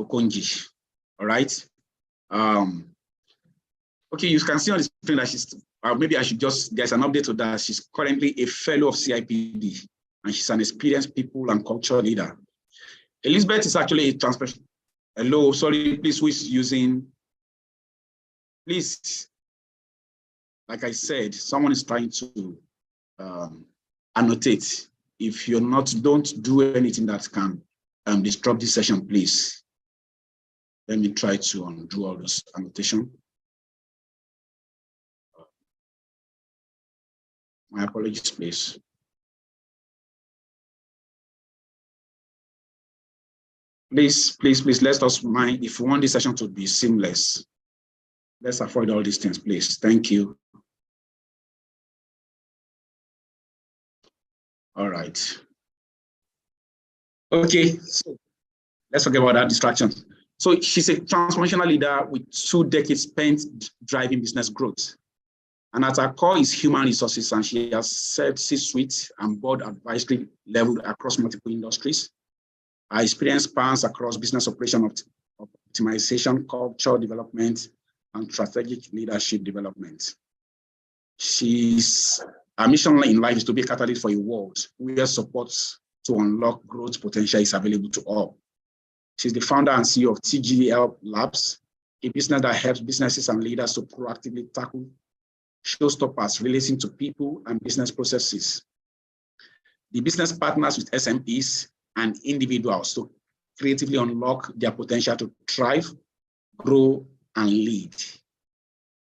Okonji. All right. Okay, you can see on the screen that she's, maybe I should just, there's an update to that. She's currently a fellow of CIPD, and she's an experienced people and culture leader. Elizabeth is actually a transfer. Hello, sorry, please, who is using, please, like I said, someone is trying to annotate. If you're not, don't do anything that can disrupt this session, please. Let me try to undo all this annotation. My apologies, please. Please, let us mind, if you want this session to be seamless, let's avoid all these things, please. Thank you. All right. Okay, so let's forget about that distraction. So she's a transformational leader with 2 decades spent driving business growth. And at her core is human resources, and she has served C-suite and board advisory level across multiple industries. Her experience spans across business operation optimization, culture development, and strategic leadership development. Her mission in life is to be a catalyst for a world where support to unlock growth potential is available to all. She's the founder and CEO of TGL Labs, a business that helps businesses and leaders to proactively tackle showstoppers relating to people and business processes. The business partners with SMEs and individuals to creatively unlock their potential to thrive, grow, and lead.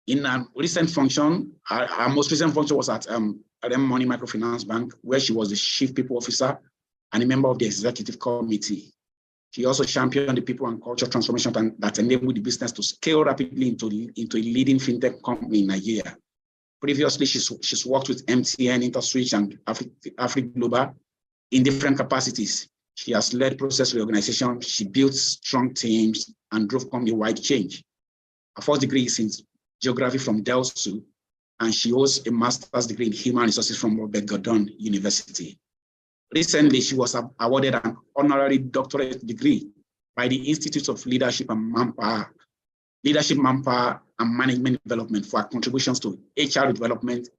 In a recent function, our most recent function was at Money Microfinance Bank, where she was the Chief People Officer and a member of the Executive Committee. She also championed the people and culture transformation that enabled the business to scale rapidly into a leading fintech company in Nigeria. Previously, she's worked with MTN, InterSwitch, and Afri Global in different capacities. She has led process reorganization, she built strong teams, and drove company-wide change. Her first degree is in geography from Delsu, and she holds a master's degree in human resources from Robert Gordon University. Recently, she was awarded an honorary doctorate degree by the Institute of Leadership, Manpower, and Management Development for her contributions to HR development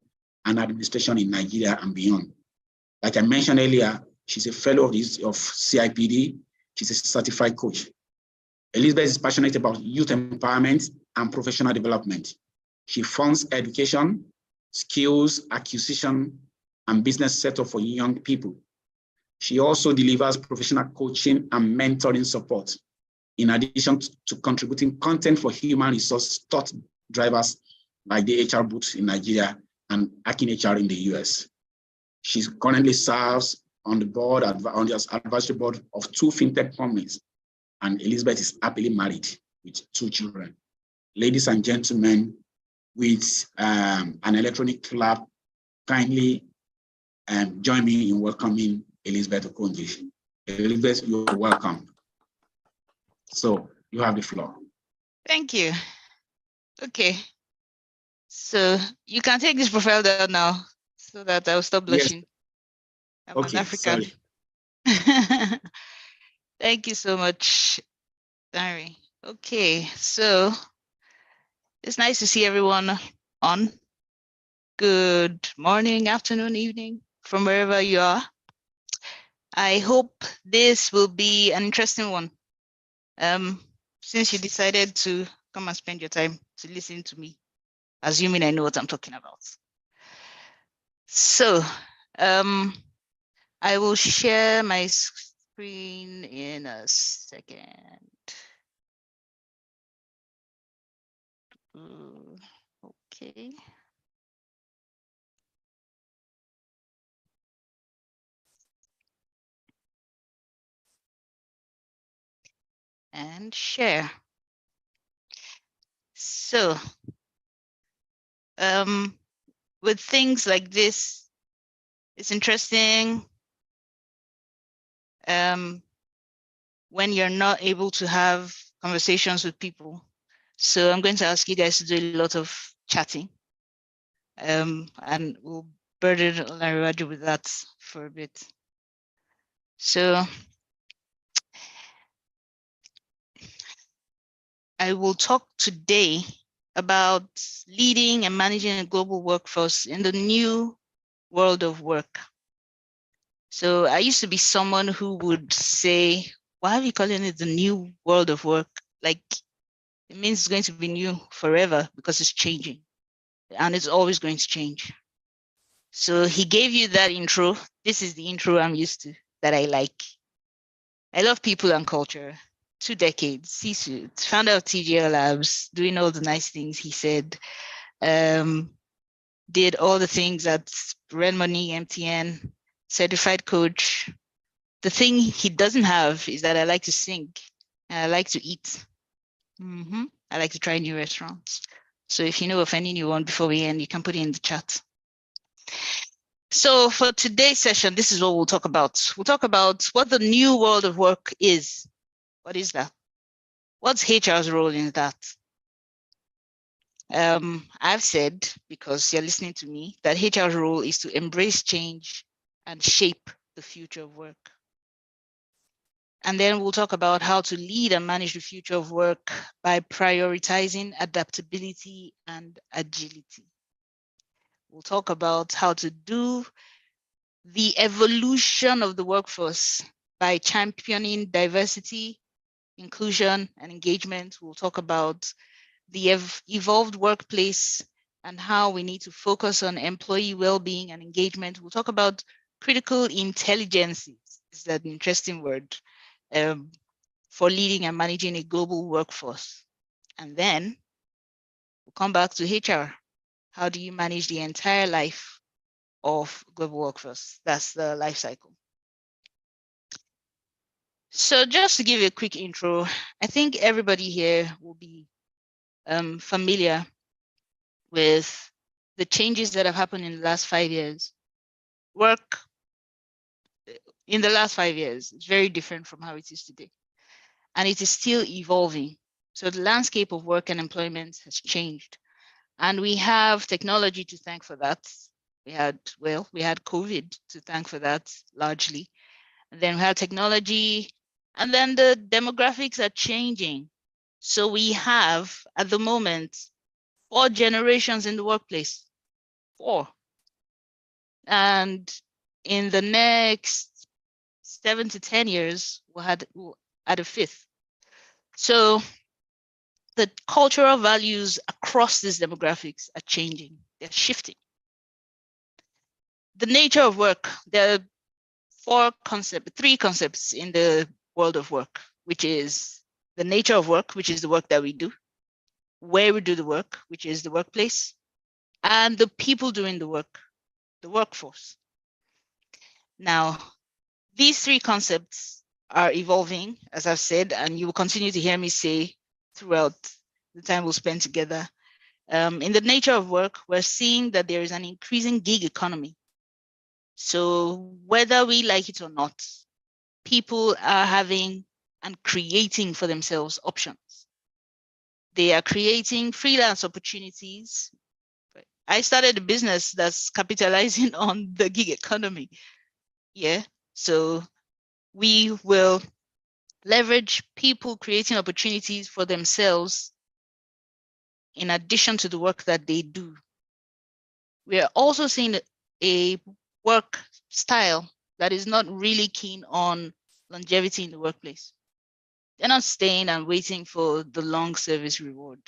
and administration in Nigeria and beyond. Like I mentioned earlier, she's a fellow of CIPD. She's a certified coach. Elizabeth is passionate about youth empowerment and professional development. She funds education, skills acquisition, and business setup for young people. She also delivers professional coaching and mentoring support, in addition to contributing content for human resource thought drivers like the HR Boots in Nigeria and Akin HR in the US. She currently serves on the board, on the advisory board of 2 fintech companies, and Elizabeth is happily married with 2 children. Ladies and gentlemen, with an electronic clap, kindly join me in welcoming Elizabeth Okonji. Elizabeth, you're welcome. So you have the floor. Thank you. Okay. So you can take this profile down now so that I'll stop blushing. Yes. I'm an African. Thank you so much, Larry. Okay, so it's nice to see everyone on. Good morning, afternoon, evening, from wherever you are. I hope this will be an interesting one. Since you decided to come and spend your time to listen to me, assuming I know what I'm talking about. So I will share my screen in a second. Okay. And share. So with things like this, it's interesting when you're not able to have conversations with people. So I'm going to ask you guys to do a lot of chatting, and we'll burden Larry with that for a bit. So I will talk today about leading and managing a global workforce in the new world of work. So I used to be someone who would say, why are we calling it the new world of work? Like, it means it's going to be new forever because it's changing and it's always going to change. So he gave you that intro. This is the intro I'm used to that I like. I love people and culture. 2 decades, C-suite, founder of TGL Labs, doing all the nice things he said. Did all the things at Red Money, MTN, certified coach. The thing he doesn't have is that I like to sing and I like to eat. I like to try new restaurants. So if you know of any new one before we end, you can put it in the chat. So for today's session, this is what we'll talk about. We'll talk about what the new world of work is. What is that? What's HR's role in that? I've said, because you're listening to me, that HR's role is to embrace change and shape the future of work. And then we'll talk about how to lead and manage the future of work by prioritizing adaptability and agility. We'll talk about how to do the evolution of the workforce by championing diversity, inclusion, and engagement. We'll talk about the evolved workplace and how we need to focus on employee well-being and engagement. We'll talk about critical intelligences. Is that an interesting word for leading and managing a global workforce? And then we'll come back to HR. How do you manage the entire life of global workforce? That's the life cycle. So just to give you a quick intro, I think everybody here will be familiar with the changes that have happened in the last 5 years. Work in the last 5 years is very different from how it is today. And it is still evolving. So the landscape of work and employment has changed. And we have technology to thank for that. We had COVID to thank for that largely. And then we had technology, and then the demographics are changing. So we have, at the moment, 4 generations in the workplace. 4. And in the next 7 to 10 years, we'll add a 5th. So the cultural values across these demographics are changing. They're shifting. The nature of work, there are 3 concepts in the world of work, which is the nature of work, which is the work that we do, where we do the work, which is the workplace, and the people doing the work, the workforce. Now, these 3 concepts are evolving, as I've said, and you will continue to hear me say throughout the time we'll spend together. In the nature of work, we're seeing that there is an increasing gig economy. So whether we like it or not, people are having and creating for themselves options. They are creating freelance opportunities. I started a business that's capitalizing on the gig economy. Yeah, so we will leverage people creating opportunities for themselves in addition to the work that they do. We are also seeing a work style that is not really keen on longevity in the workplace. They're not staying and waiting for the long service award.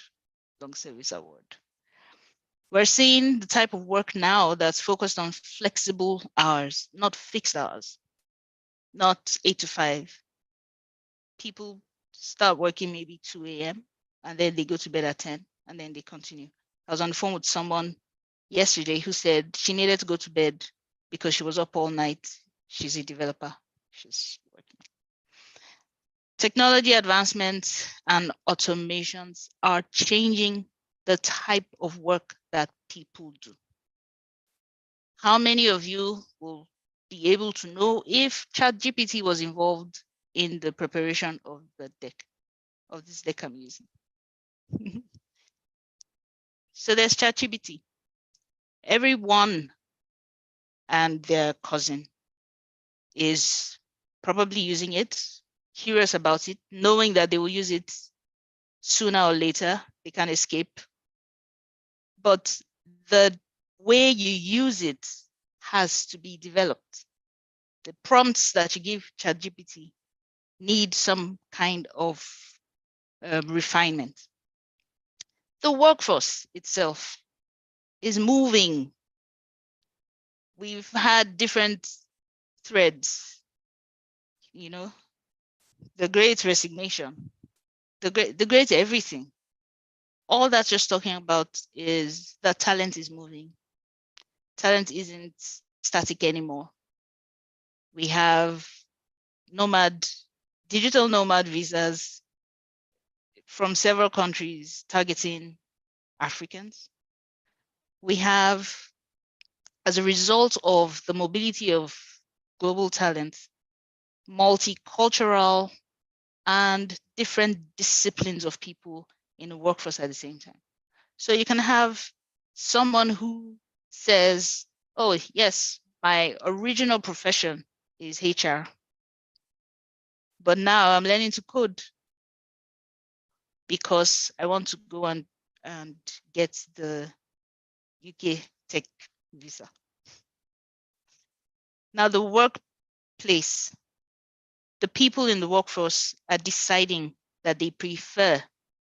We're seeing the type of work now that's focused on flexible hours, not fixed hours, not 8 to 5. People start working maybe 2 a.m. and then they go to bed at 10 and then they continue. I was on the phone with someone yesterday who said she needed to go to bed because she was up all night. She's a developer. She's working. Technology advancements and automations are changing the type of work that people do. How many of you will be able to know if ChatGPT was involved in the preparation of the deck, of this deck I'm using? So there's ChatGPT. Everyone and their cousin is probably using it, curious about it, knowing that they will use it sooner or later, they can escape. But the way you use it has to be developed. The prompts that you give ChatGPT need some kind of refinement. The workforce itself is moving. We've had different threads, the great resignation, the great everything. All that's just talking about is that talent is moving. Talent isn't static anymore. We have digital nomad visas from several countries targeting Africans. We have, as a result of the mobility of global talent, multicultural and different disciplines of people in the workforce at the same time. So you can have someone who says, oh, yes, my original profession is HR, but now I'm learning to code because I want to go and get the UK tech visa. Now the workplace, the people in the workforce are deciding that they prefer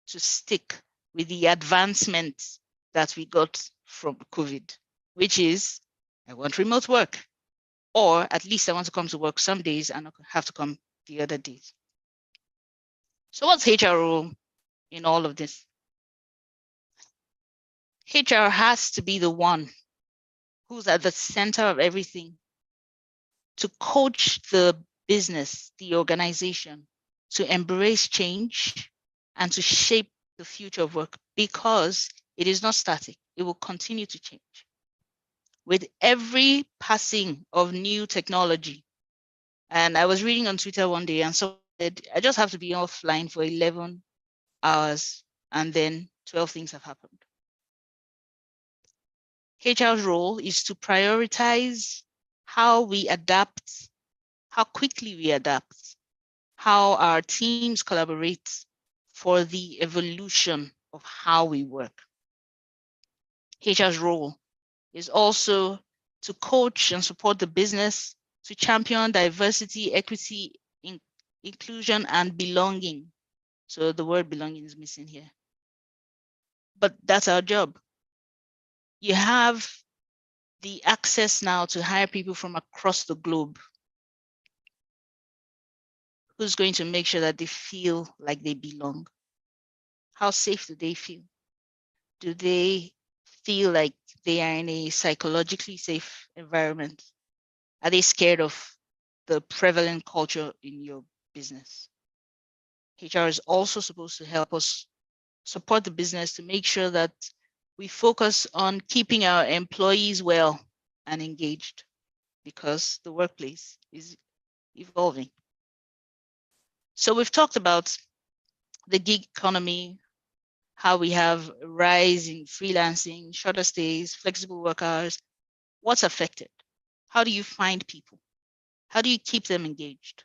to stick with the advancements that we got from COVID, which is, I want remote work, or at least I want to come to work some days and not have to come the other days. So what's HR role in all of this? HR has to be the one who's at the center of everything to coach the business, the organization, to embrace change and to shape the future of work, because it is not static. It will continue to change. With every passing of new technology, and I was reading on Twitter one day and someone said, I just have to be offline for 11 hours and then 12 things have happened. HR's role is to prioritize how we adapt, how quickly we adapt, how our teams collaborate for the evolution of how we work. HR's role is also to coach and support the business to champion diversity, equity, inclusion, and belonging. So the word belonging is missing here. But that's our job. You have the access now to hire people from across the globe. Who's going to make sure that they feel like they belong? How safe do they feel? Do they feel like they are in a psychologically safe environment? Are they scared of the prevalent culture in your business? HR is also supposed to help us support the business to make sure that we focus on keeping our employees well and engaged, because the workplace is evolving. So we've talked about the gig economy, how we have a rise in freelancing, shorter stays, flexible work hours. What's affected? How do you find people? How do you keep them engaged?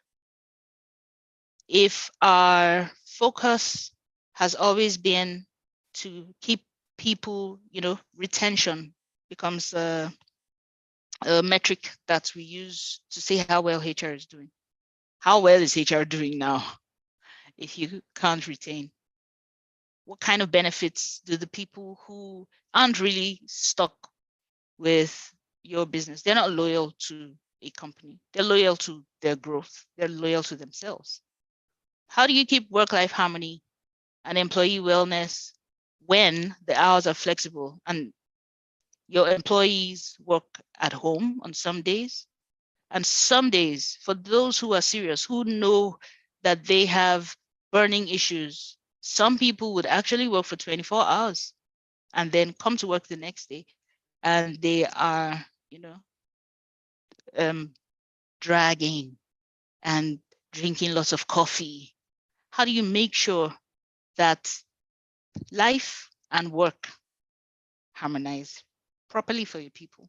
If our focus has always been to keep people, retention becomes a metric that we use to say how well HR is doing. How well is HR doing now if you can't retain? What kind of benefits do the people who aren't really stuck with your business, they're not loyal to a company, they're loyal to their growth, they're loyal to themselves? How do you keep work-life harmony and employee wellness when the hours are flexible and your employees work at home on some days? And some days, for those who are serious, who know that they have burning issues, some people would actually work for 24 hours and then come to work the next day, and they are, dragging and drinking lots of coffee. How do you make sure that life and work harmonize properly for your people?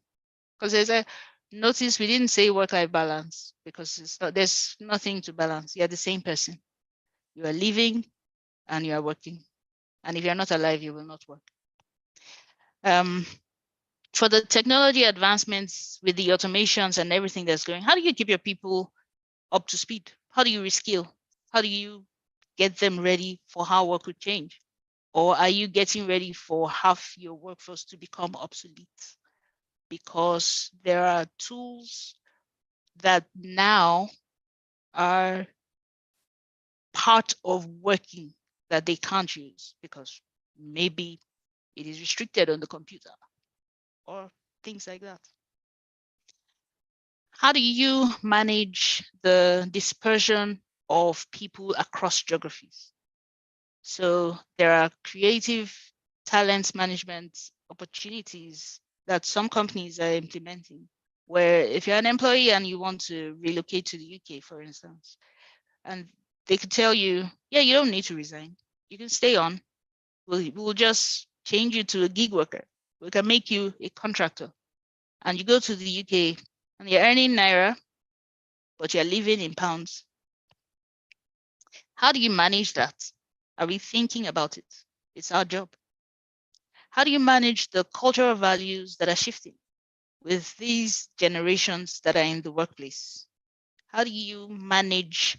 Because notice we didn't say work-life balance, because there's nothing to balance. You're the same person. You are living and you are working. And if you're not alive, you will not work. For the technology advancements with the automations and everything that's going, how do you keep your people up to speed? How do you reskill? How do you get them ready for how work could change? Or are you getting ready for half your workforce to become obsolete? Because there are tools that now are part of working that they can't use because maybe it is restricted on the computer or things like that. How do you manage the dispersion of people across geographies? So there are creative talent management opportunities that some companies are implementing, where if you're an employee and you want to relocate to the UK, for instance, and they could tell you, yeah, you don't need to resign. You can stay on. We'll just change you to a gig worker. We can make you a contractor. And you go to the UK and you're earning Naira, but you're living in pounds. How do you manage that? Are we thinking about it? It's our job. How do you manage the cultural values that are shifting with these generations that are in the workplace? How do you manage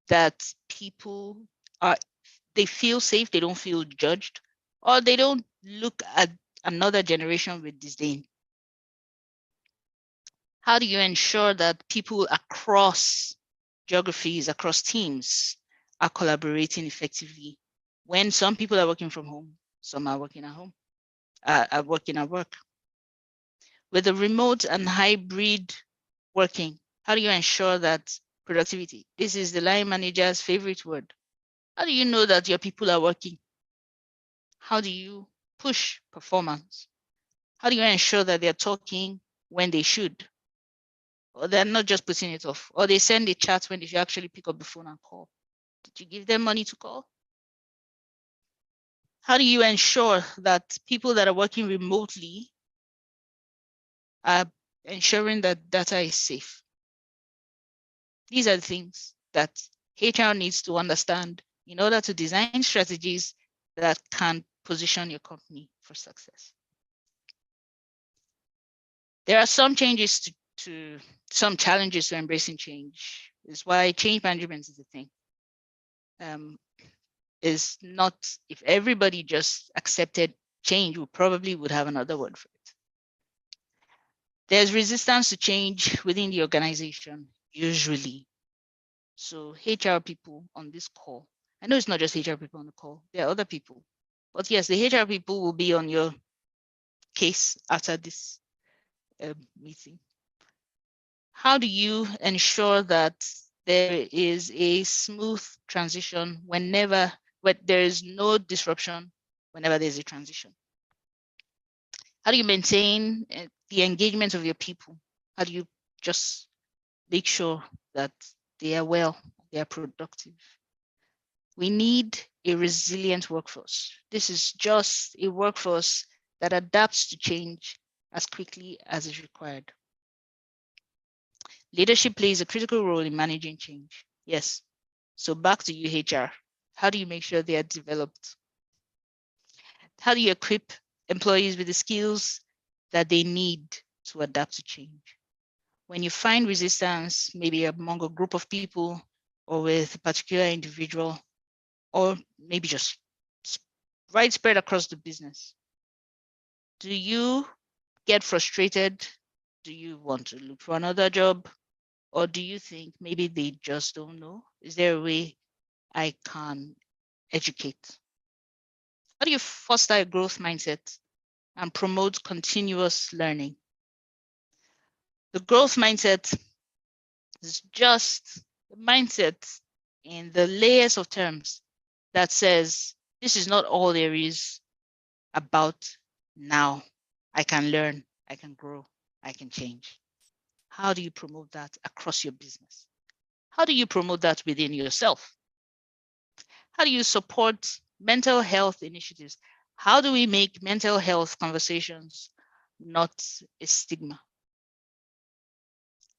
that people they feel safe, they don't feel judged, or they don't look at another generation with disdain? How do you ensure that people across geographies, across teams are collaborating effectively when some people are working from home, some are working at home, are working at work? With the remote and hybrid working, how do you ensure that productivity? This is the line manager's favorite word. How do you know that your people are working? How do you push performance? How do you ensure that they're talking when they should? Or they're not just putting it off? Or they send a chat when they should actually pick up the phone and call? Did you give them money to call? How do you ensure that people that are working remotely are ensuring that data is safe? These are the things that HR needs to understand in order to design strategies that can position your company for success. There are some changes to some challenges to embracing change. Is why change management is a thing. Is not, if everybody just accepted change, we probably would have another word for it. There's resistance to change within the organization, usually. So HR people on this call, I know it's not just HR people on the call, there are other people. But yes, the HR people will be on your case after this meeting. How do you ensure that there is a smooth transition when there is no disruption whenever there's a transition? How do you maintain the engagement of your people? How do you just make sure that they are well, they are productive? We need a resilient workforce. This is just a workforce that adapts to change as quickly as is required. Leadership plays a critical role in managing change. Yes. So back to you, HR. How do you make sure they are developed? How do you equip employees with the skills that they need to adapt to change? When you find resistance, maybe among a group of people or with a particular individual, or maybe just widespread across the business, do you get frustrated? Do you want to look for another job? Or do you think maybe they just don't know? Is there a way I can educate? How do you foster a growth mindset and promote continuous learning? The growth mindset is just the mindset in the layers of terms that says, this is not all there is about now. I can learn, I can grow, I can change. How do you promote that across your business? How do you promote that within yourself? How do you support mental health initiatives? How do we make mental health conversations not a stigma?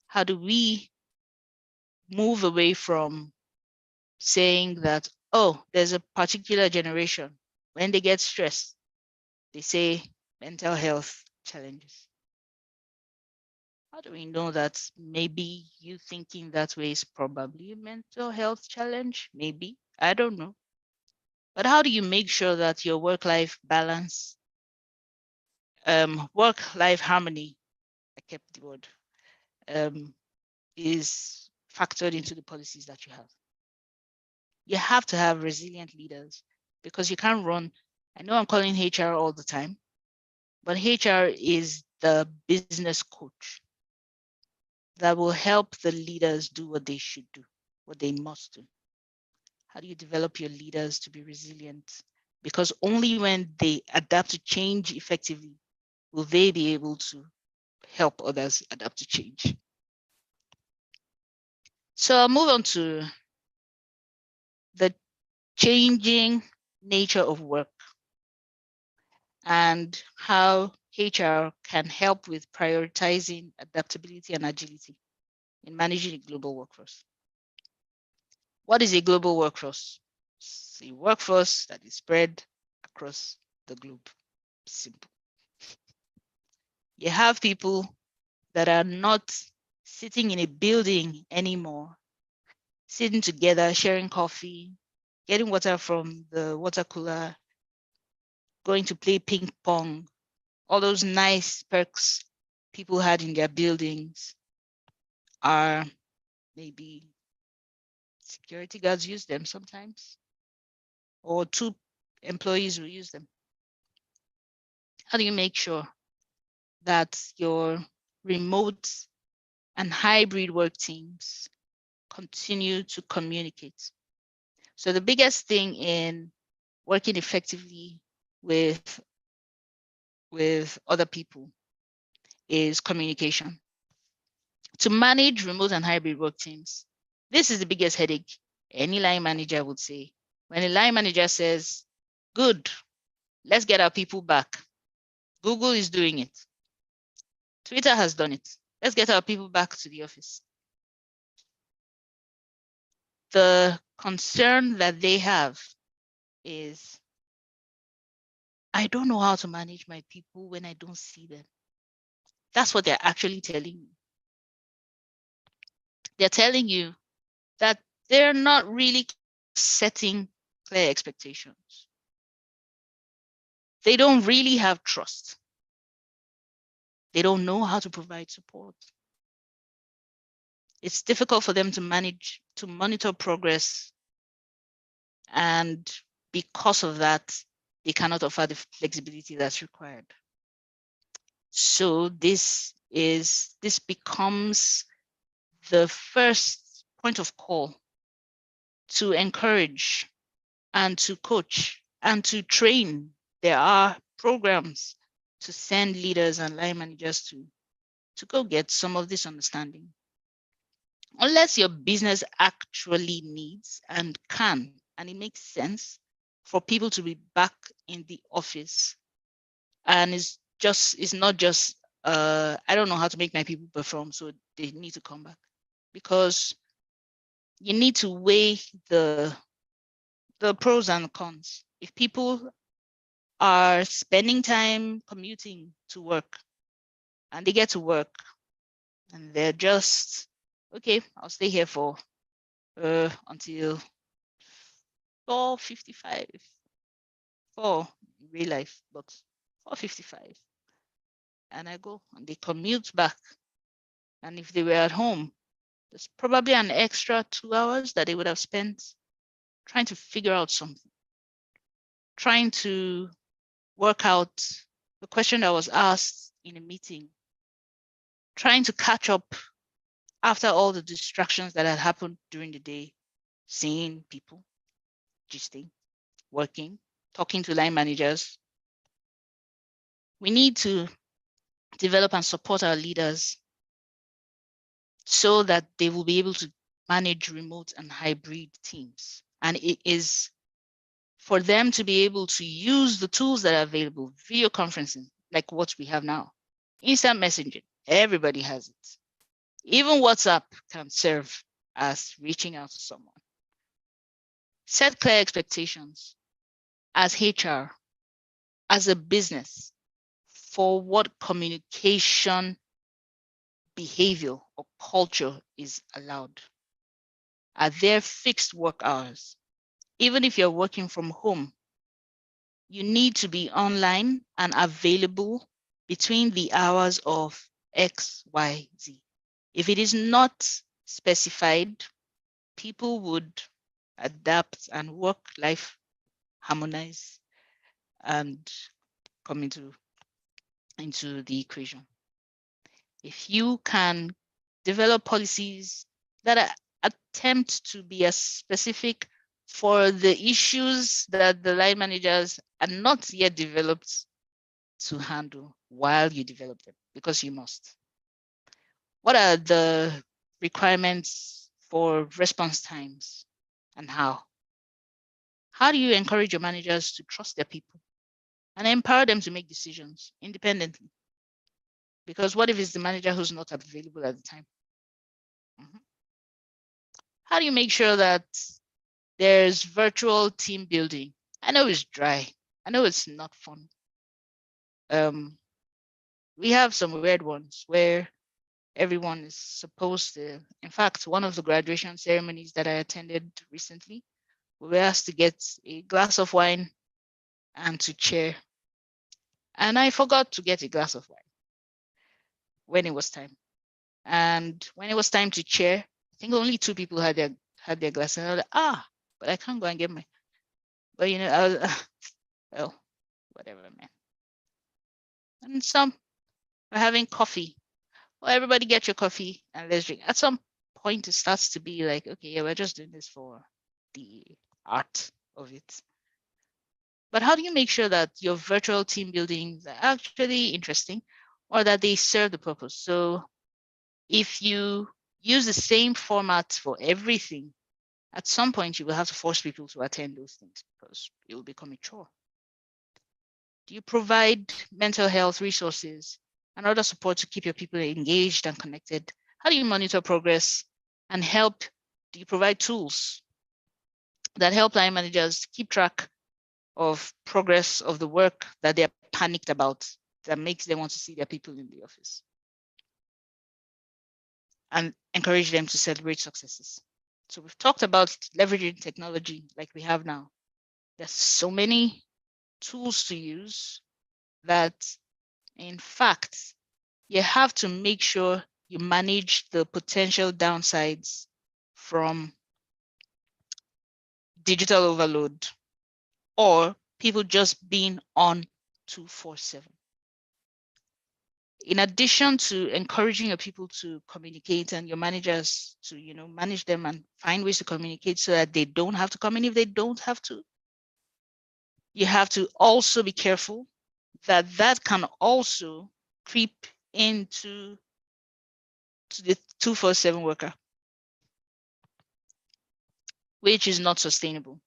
How do we move away from saying that oh, there's a particular generation, when they get stressed, they say mental health challenges. How do we know that maybe you thinking that way is probably a mental health challenge? Maybe, I don't know. But how do you make sure that your work-life balance, work-life harmony, I kept the word, is factored into the policies that you have? You have to have resilient leaders, because you can't run. I know I'm calling HR all the time, but HR is the business coach that will help the leaders do what they should do, what they must do. How do you develop your leaders to be resilient? Because only when they adapt to change effectively will they be able to help others adapt to change. So I'll move on to the changing nature of work and how HR can help with prioritizing adaptability and agility in managing a global workforce. What is a global workforce? It's a workforce that is spread across the globe. Simple. You have people that are not sitting in a building anymore, sitting together, sharing coffee, getting water from the water cooler, going to play ping pong, all those nice perks people had in their buildings are maybe security guards use them sometimes, or 2 employees will use them. How do you make sure that your remote and hybrid work teams continue to communicate? So the biggest thing in working effectively with other people is communication. To manage remote and hybrid work teams, this is the biggest headache any line manager would say. When a line manager says, good, let's get our people back. Google is doing it. Twitter has done it. Let's get our people back to the office. The concern that they have is, I don't know how to manage my people when I don't see them. That's what they're actually telling you. They're telling you that they're not really setting clear expectations. They don't really have trust. They don't know how to provide support. It's difficult for them to manage, to monitor progress. And because of that, they cannot offer the flexibility that's required. So this becomes the first point of call to encourage and to coach and to train. There are programs to send leaders and line managers to go get some of this understanding. Unless your business actually needs and can, and it makes sense for people to be back in the office, and it's not just I don't know how to make my people perform, so they need to come back, because you need to weigh the pros and cons. If people are spending time commuting to work and they get to work and they're just, okay, I'll stay here for until 4:55, 4 in real life, but 4:55, and I go and they commute back. And if they were at home, there's probably an extra 2 hours that they would have spent trying to figure out something, trying to work out the question that was asked in a meeting, trying to catch up after all the distractions that had happened during the day, seeing people, gisting, working, talking to line managers. We need to develop and support our leaders so that they will be able to manage remote and hybrid teams. And it is for them to be able to use the tools that are available, video conferencing, like what we have now, instant messaging, everybody has it. Even WhatsApp can serve as reaching out to someone. Set clear expectations as HR, as a business, for what communication behavior or culture is allowed. Are there fixed work hours? Even if you're working from home, you need to be online and available between the hours of X, Y, Z. If it is not specified, people would adapt and work life harmonize and come into the equation. If you can develop policies that attempt to be as specific for the issues that the line managers are not yet developed to handle while you develop them, because you must. What are the requirements for response times and how? How do you encourage your managers to trust their people and empower them to make decisions independently? Because what if it's the manager who's not available at the time? How do you make sure that there's virtual team building? I know it's dry. I know it's not fun. We have some weird ones where everyone is supposed to, in fact, one of the graduation ceremonies that I attended recently, we were asked to get a glass of wine and to chair. And I forgot to get a glass of wine when it was time. And when it was time to chair, I think only 2 people had their glass. And I was like, but I can't go and get my. But I was, well, whatever, man. And some are having coffee. Well, everybody get your coffee and let's drink. At some point, it starts to be like, okay, yeah, we're just doing this for the art of it. But how do you make sure that your virtual team buildings are actually interesting or that they serve the purpose? So if you use the same format for everything, at some point you will have to force people to attend those things because it will become a chore. Do you provide mental health resources and other support to keep your people engaged and connected? How do you monitor progress and help? Do you provide tools that help line managers keep track of progress of the work that they're panicked about, that makes them want to see their people in the office? And encourage them to celebrate successes. So we've talked about leveraging technology like we have now. There's so many tools to use that, in fact, you have to make sure you manage the potential downsides from digital overload or people just being on 24/7. In addition to encouraging your people to communicate and your managers to, manage them and find ways to communicate so that they don't have to come in if they don't have to, you have to also be careful that that can also creep into the 24/7 worker, which is not sustainable.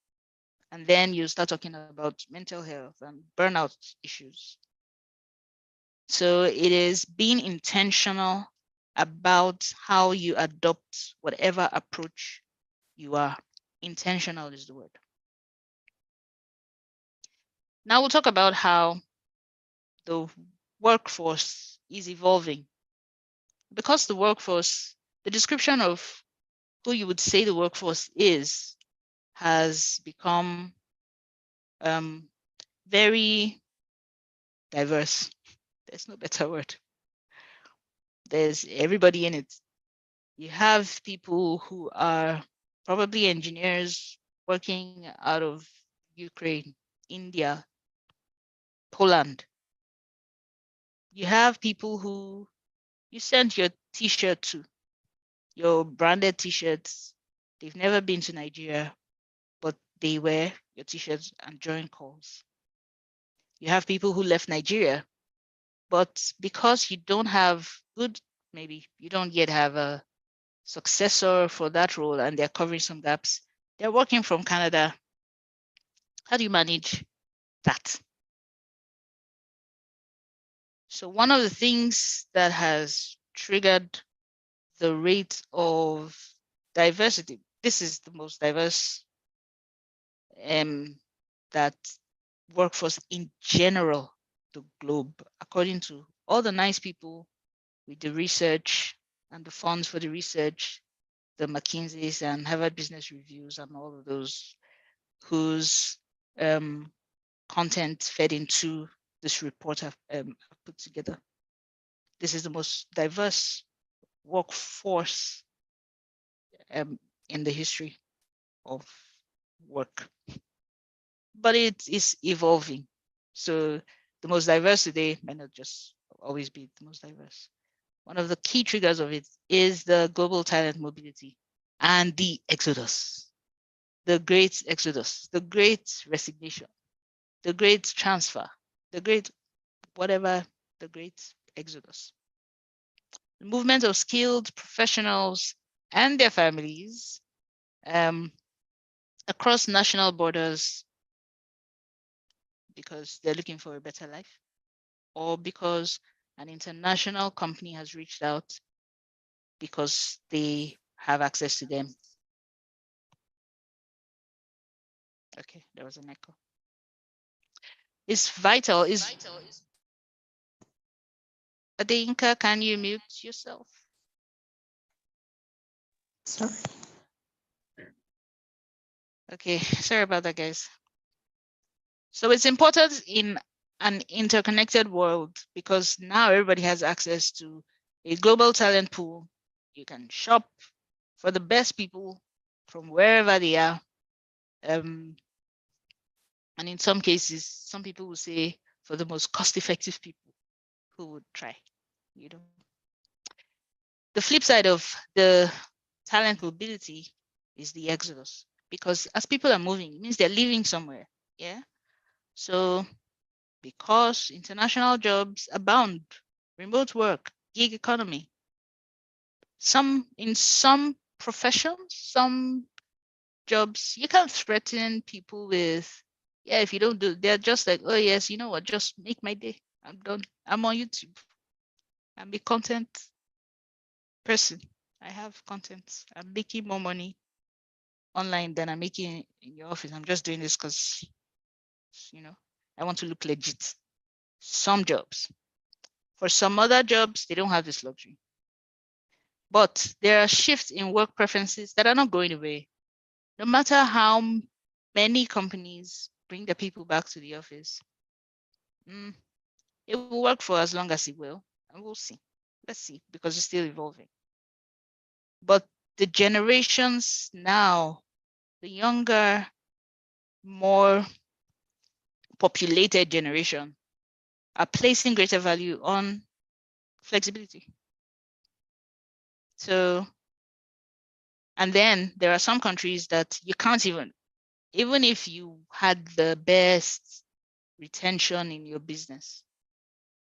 And then you start talking about mental health and burnout issues. So it is being intentional about how you adopt whatever approach you are. Intentional is the word. Now we'll talk about how the workforce is evolving. Because the description of who you would say the workforce is has become very diverse. There's no better word. There's everybody in it. You have people who are probably engineers working out of Ukraine, India, Poland. You have people who you send your t-shirt to, your branded t-shirts. They've never been to Nigeria, but they wear your t-shirts and join calls. You have people who left Nigeria, but because you don't have maybe you don't yet have a successor for that role and they're covering some gaps, they're working from Canada. How do you manage that? So one of the things that has triggered the rate of diversity, this is the most diverse that workforce in general, the globe, according to all the nice people with the research and the funds for the research, the McKinsey's and Harvard Business Reviews and all of those whose content fed into this report I've put together. This is the most diverse workforce in the history of work, but it is evolving. So the most diverse today may not just always be the most diverse. One of the key triggers of it is the global talent mobility and the exodus, the great exodus, the great resignation, the great transfer, the great whatever, the great exodus. The movement of skilled professionals and their families across national borders because they're looking for a better life, or because an international company has reached out because they have access to them. Okay, there was an echo. It's vital. Adinka, can you mute yourself? Sorry. Okay, sorry about that, guys. So it's important in an interconnected world because now everybody has access to a global talent pool. You can shop for the best people from wherever they are. And in some cases, some people will say for the most cost-effective people who would try, you know. The flip side of the talent mobility is the exodus, because as people are moving, it means they're leaving somewhere. Yeah. So because international jobs abound, remote work, gig economy, in some professions, some jobs, you can't threaten people with, yeah, if you don't do, they're just like, oh yes, you know what, just make my day. I'm done. I'm on YouTube. I'm a content person. I have content. I'm making more money online than I'm making in your office. I'm just doing this because, you know, I want to look legit. Some jobs. For some other jobs, they don't have this luxury. But there are shifts in work preferences that are not going away. No matter how many companies bring their people back to the office, it will work for as long as it will, and we'll see. Let's see, because it's still evolving. But the generations now, the younger, more populated generation, are placing greater value on flexibility. So, and then there are some countries that you can't even if you had the best retention in your business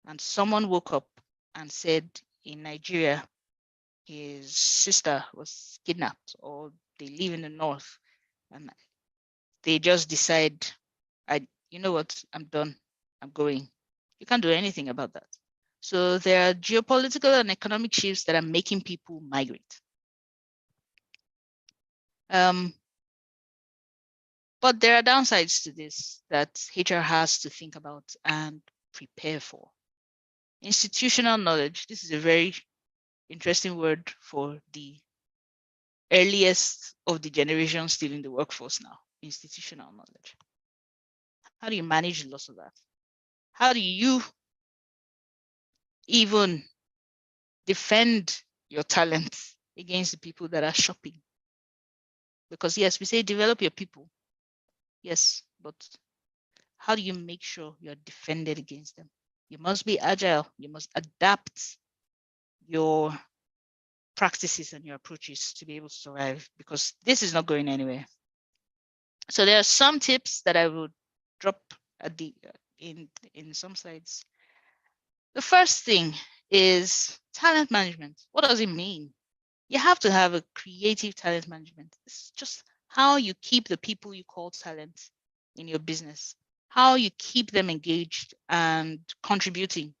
and someone woke up and said in Nigeria, his sister was kidnapped or they live in the north and they just decide, you know what, I'm done, I'm going. You can't do anything about that. So there are geopolitical and economic shifts that are making people migrate. But there are downsides to this that HR has to think about and prepare for. Institutional knowledge. This is a very interesting word for the earliest of the generation still in the workforce now. Institutional knowledge. How do you manage the loss of that? How do you even defend your talents against the people that are shopping? Because yes, we say develop your people. Yes, but how do you make sure you're defended against them? You must be agile. You must adapt your practices and your approaches to be able to survive, because this is not going anywhere. So there are some tips that I would drop at the in some slides. The first thing is talent management. What does it mean? You have to have a creative talent management. It's just how you keep the people you call talent in your business, how you keep them engaged and contributing.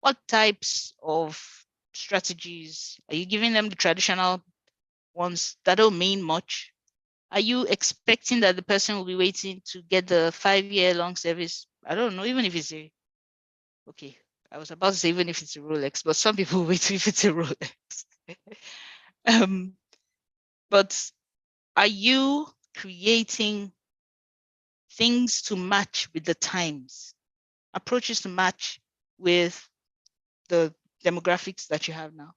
What types of strategies are you giving them? The traditional ones that don't mean much, Are you expecting that the person will be waiting to get the 5-year long service? I don't know, even if it's okay, I was about to say even if it's a Rolex, but some people wait if it's a Rolex. But are you creating things to match with the times, approaches to match with the demographics that you have now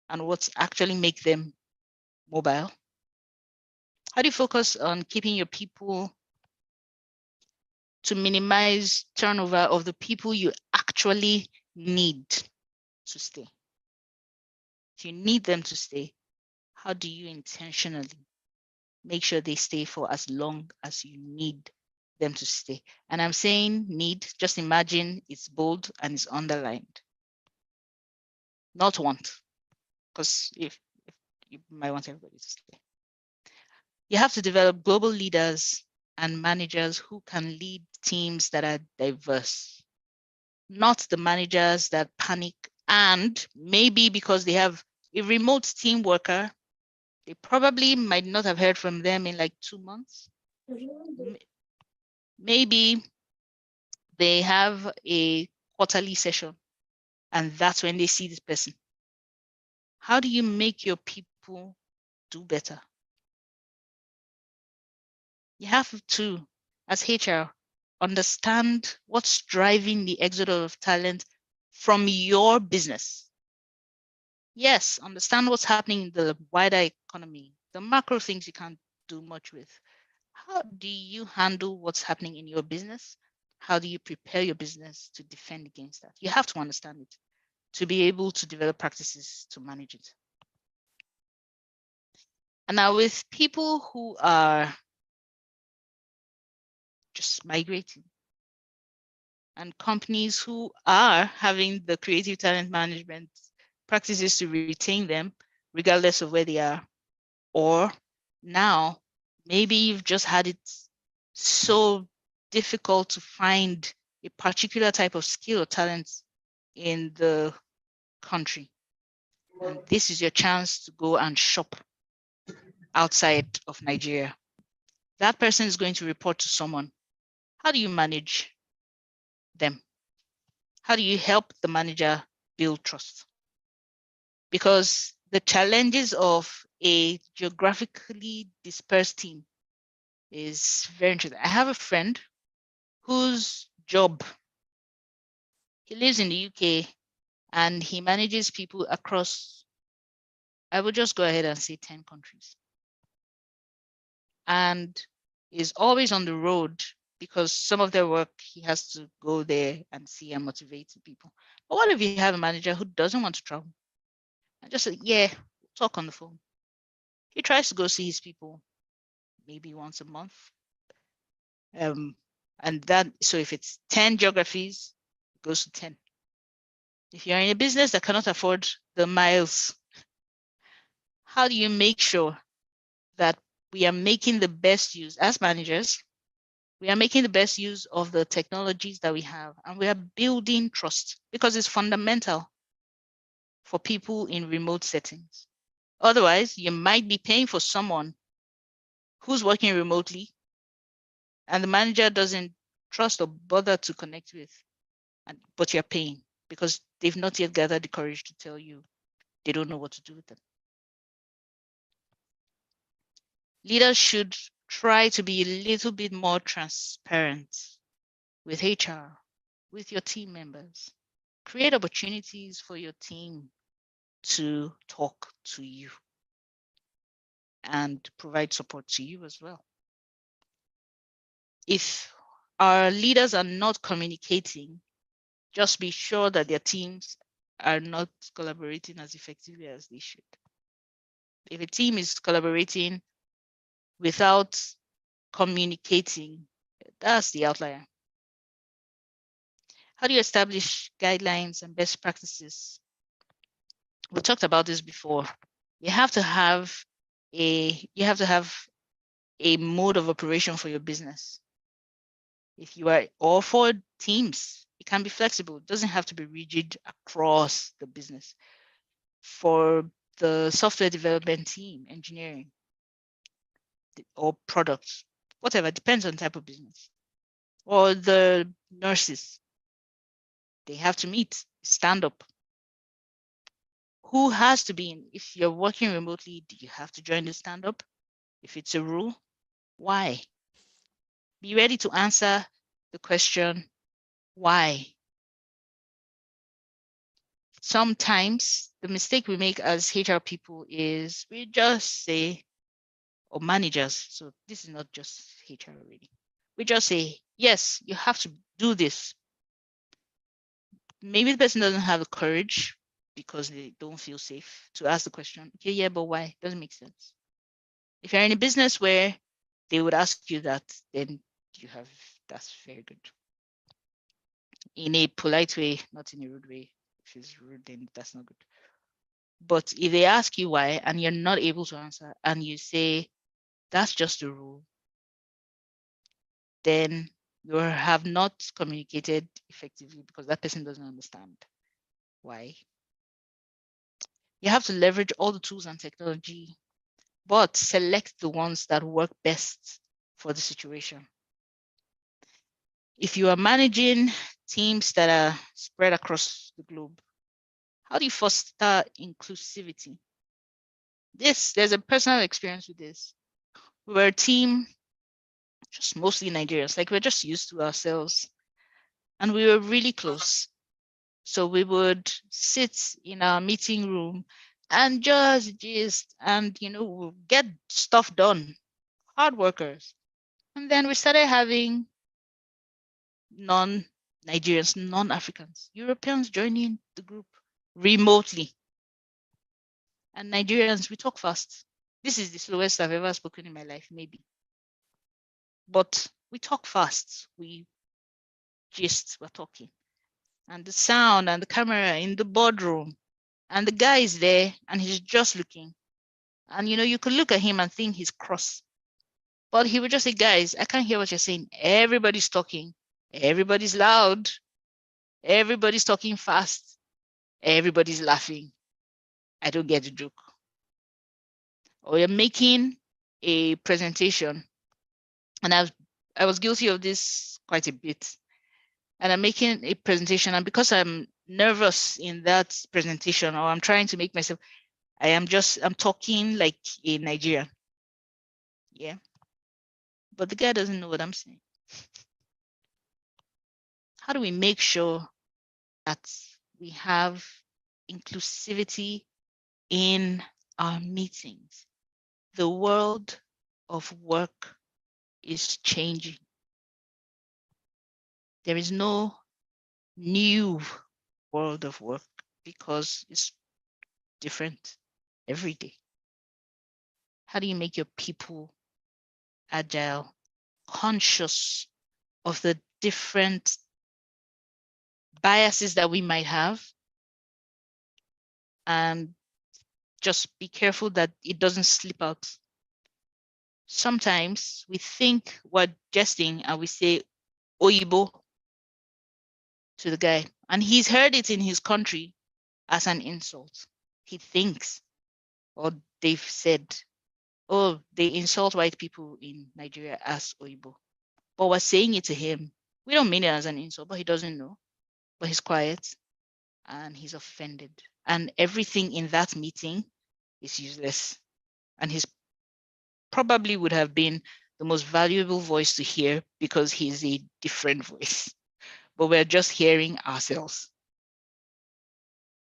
and what's actually make them mobile? How do you focus on keeping your people to minimize turnover of the people you actually need to stay? If you need them to stay, how do you intentionally make sure they stay for as long as you need them to stay? And I'm saying need, just imagine it's bold and it's underlined, not want, because if you might want everybody to stay. You have to develop global leaders and managers who can lead teams that are diverse, not the managers that panic. And maybe because they have a remote team worker, they probably might not have heard from them in like 2 months. Maybe they have a quarterly session and that's when they see this person. How do you make your people do better? You have to, as HR, understand what's driving the exodus of talent from your business. Yes, understand what's happening in the wider economy, the macro things you can't do much with. How do you handle what's happening in your business? How do you prepare your business to defend against that? You have to understand it to be able to develop practices to manage it. And now with people who are just migrating and companies who are having the creative talent management practices to retain them, regardless of where they are, or now maybe you've just had it so difficult to find a particular type of skill or talent in the country. And this is your chance to go and shop outside of Nigeria. That person is going to report to someone. How do you manage them? How do you help the manager build trust? Because the challenges of a geographically dispersed team is very interesting. I have a friend whose job, he lives in the UK and he manages people across, I would just go ahead and say 10 countries. And is always on the road because some of their work, he has to go there and see and motivate people. But what if you have a manager who doesn't want to travel? And just say, yeah, talk on the phone. He tries to go see his people maybe once a month. And that, so if it's 10 geographies, it goes to 10. If you're in a business that cannot afford the miles, how do you make sure that we are making the best use as managers? We are making the best use of the technologies that we have, and we are building trust because it's fundamental for people in remote settings. Otherwise, you might be paying for someone who's working remotely and the manager doesn't trust or bother to connect with, but you're paying because they've not yet gathered the courage to tell you they don't know what to do with them. Leaders should try to be a little bit more transparent with HR, with your team members. Create opportunities for your team to talk to you and provide support to you as well. If our leaders are not communicating, just be sure that their teams are not collaborating as effectively as they should. If a team is collaborating without communicating, that's the outlier. How do you establish guidelines and best practices? We talked about this before. You have to have a mode of operation for your business. If you are all for teams, it can be flexible. It doesn't have to be rigid across the business. For the software development team, engineering, or products, whatever, depends on type of business. Or the nurses, they have to meet, stand up. Who has to be in? If you're working remotely, do you have to join the stand up? If it's a rule, why? Be ready to answer the question, why? Sometimes the mistake we make as HR people is we just say, or managers, so this is not just HR really. We just say, yes, you have to do this. Maybe the person doesn't have the courage because they don't feel safe to ask the question, okay, yeah, but why? Doesn't make sense. If you're in a business where they would ask you that, then that's very good. In a polite way, not in a rude way. If it's rude, then that's not good. But if they ask you why and you're not able to answer and you say, that's just a rule, then you have not communicated effectively because that person doesn't understand why. You have to leverage all the tools and technology, but select the ones that work best for the situation. If you are managing teams that are spread across the globe, how do you foster inclusivity? There's a personal experience with this. We were a team, just mostly Nigerians, like we're just used to ourselves. And we were really close. So we would sit in our meeting room and just and get stuff done. Hard workers. And then we started having non-Nigerians, non-Africans, Europeans joining the group remotely. And Nigerians, we talk fast. This is the slowest I've ever spoken in my life, maybe. But we talk fast. We we're talking. And the sound and the camera in the boardroom. And the guy is there and he's just looking. And you could look at him and think he's cross. But he would just say, guys, I can't hear what you're saying. Everybody's talking. Everybody's loud. Everybody's talking fast. Everybody's laughing. I don't get the joke. Or you're making a presentation. And I was guilty of this quite a bit. And I'm making a presentation. And because I'm nervous in that presentation, or I'm trying to make myself, I'm talking like a Nigerian. Yeah. But the guy doesn't know what I'm saying. How do we make sure that we have inclusivity in our meetings? The world of work is changing. There is no new world of work because it's different every day. How do you make your people agile, conscious of the different biases that we might have, and just be careful that it doesn't slip out? Sometimes we think we're jesting and we say Oyibo to the guy, and he's heard it in his country as an insult. He thinks, or they've said, oh, they insult white people in Nigeria as Oyibo. But we're saying it to him. We don't mean it as an insult, but he doesn't know. But he's quiet and he's offended. And everything in that meeting is useless. And he's probably would have been the most valuable voice to hear because he's a different voice. But we're just hearing ourselves.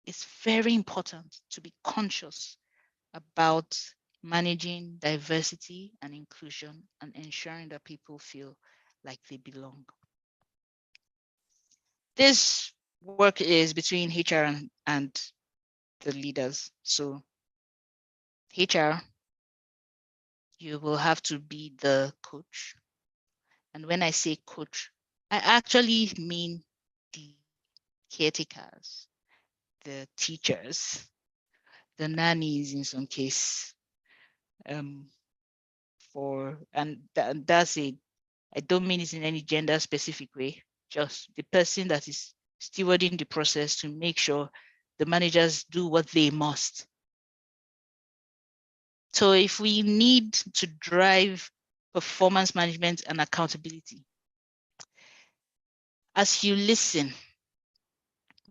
It's very important to be conscious about managing diversity and inclusion and ensuring that people feel like they belong. This work is between HR and the leaders. So HR, you will have to be the coach. And when I say coach, I actually mean the caretakers, the teachers, the nannies in some case. That's it. I don't mean it in any gender specific way, just the person that is stewarding the process to make sure the managers do what they must. So if we need to drive performance management and accountability, as you listen,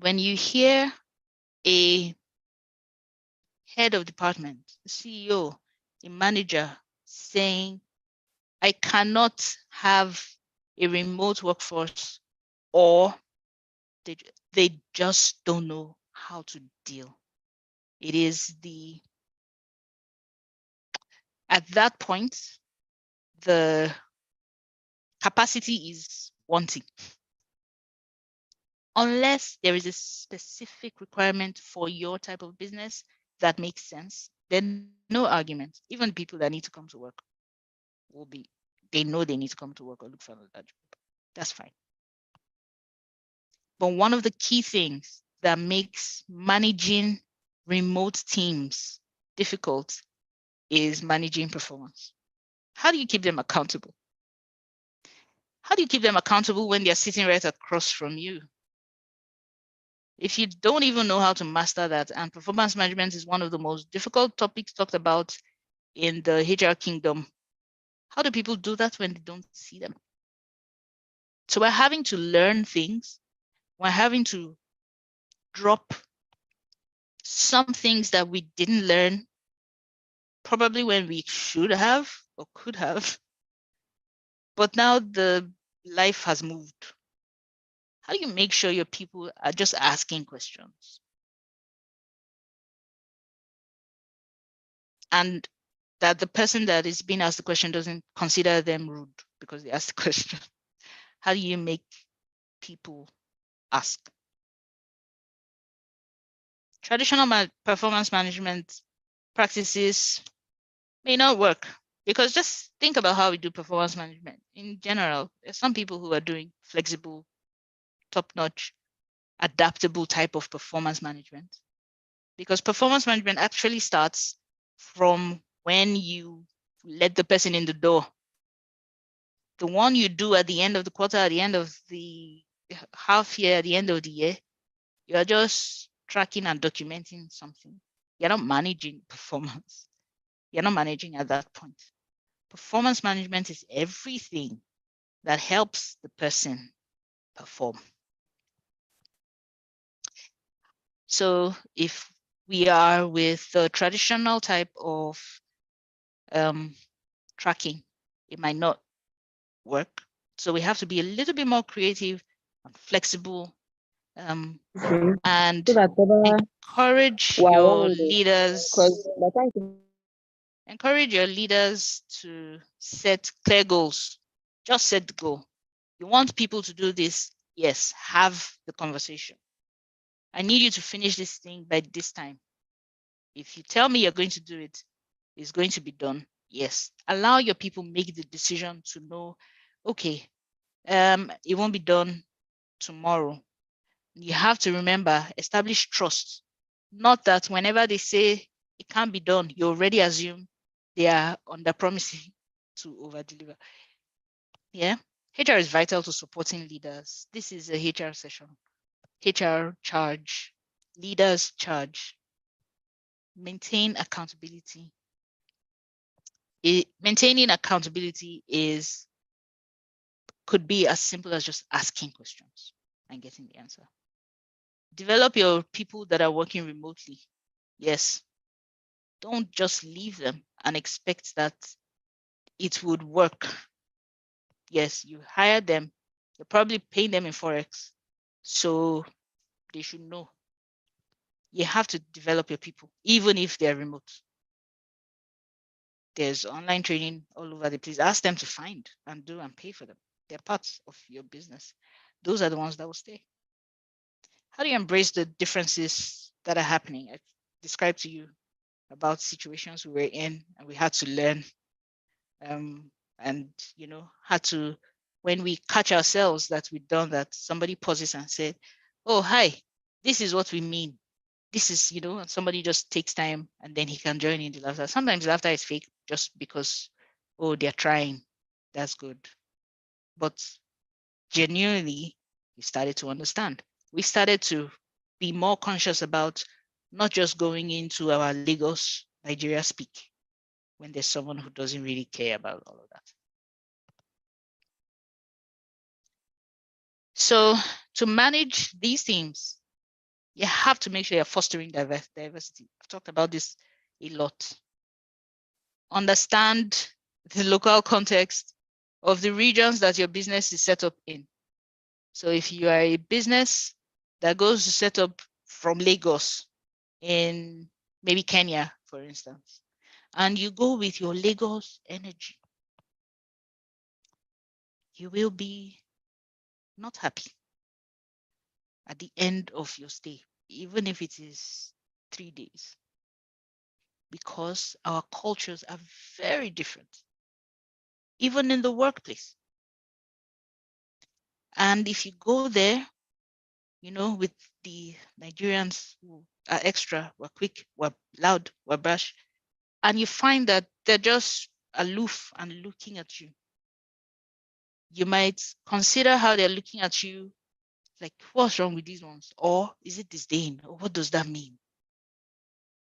when you hear a head of department, a CEO, a manager saying, I cannot have a remote workforce, or they just don't know how to deal. It is at that point, the capacity is wanting. Unless there is a specific requirement for your type of business that makes sense, then no argument. Even people that need to come to work they know they need to come to work or look for another job. That's fine. But one of the key things that makes managing remote teams difficult is managing performance. How do you keep them accountable? How do you keep them accountable when they're sitting right across from you? If you don't even know how to master that, and performance management is one of the most difficult topics talked about in the HR kingdom, how do people do that when they don't see them? So we're having to learn things. We're having to drop some things that we didn't learn, probably when we should have or could have. But now the life has moved. How do you make sure your people are just asking questions? And that the person that is being asked the question doesn't consider them rude because they asked the question. How do you make people ask? Traditional performance management practices may not work, because just think about how we do performance management. In general, there's some people who are doing flexible, top-notch, adaptable type of performance management, because performance management actually starts from when you let the person in the door. The one you do at the end of the quarter, at the end of the half year, at the end of the year, you are just tracking and documenting something. You're not managing performance. You're not managing at that point. Performance management is everything that helps the person perform. So if we are with the traditional type of tracking, it might not work. So we have to be a little bit more creative and flexible, and encourage your leaders to set clear goals. Just set the goal. You want people to do this? Yes, have the conversation. I need you to finish this thing by this time. If you tell me you're going to do it, it's going to be done. Yes. Allow your people make the decision to know, okay, it won't be done tomorrow. You have to remember, establish trust. Not that whenever they say it can't be done, you already assume they are under promising to over deliver. Yeah. HR is vital to supporting leaders. This is a HR session. HR charge, leaders charge. Maintain accountability. Maintaining accountability could be as simple as just asking questions and getting the answer. Develop your people that are working remotely. Yes. Don't just leave them and expect that it would work. Yes, you hire them. You're probably paying them in Forex. So they should know. You have to develop your people, even if they're remote. There's online training all over the place. Ask them to find and do and pay for them. They're parts of your business. Those are the ones that will stay. How do you embrace the differences that are happening? I described to you about situations we were in and we had to learn, and had to, when we catch ourselves that we've done that, somebody pauses and said, oh, hi, this is what we mean. This is, and somebody just takes time and then he can join in the laughter. Sometimes laughter is fake just because, oh, they're trying. That's good. But genuinely, we started to understand. We started to be more conscious about not just going into our Lagos, Nigeria speak, when there's someone who doesn't really care about all of that. So to manage these teams, you have to make sure you're fostering diversity. I've talked about this a lot. Understand the local context of the regions that your business is set up in. So if you are a business that goes to set up from Lagos in maybe Kenya, for instance, and you go with your Lagos energy, you will be not happy at the end of your stay, even if it is 3 days, because our cultures are very different, even in the workplace. And if you go there, you know, with the Nigerians who are extra, we're quick, we're loud, we're brash, and you find that they're just aloof and looking at you, you might consider how they're looking at you, like, what's wrong with these ones? Or is it disdain? Or what does that mean?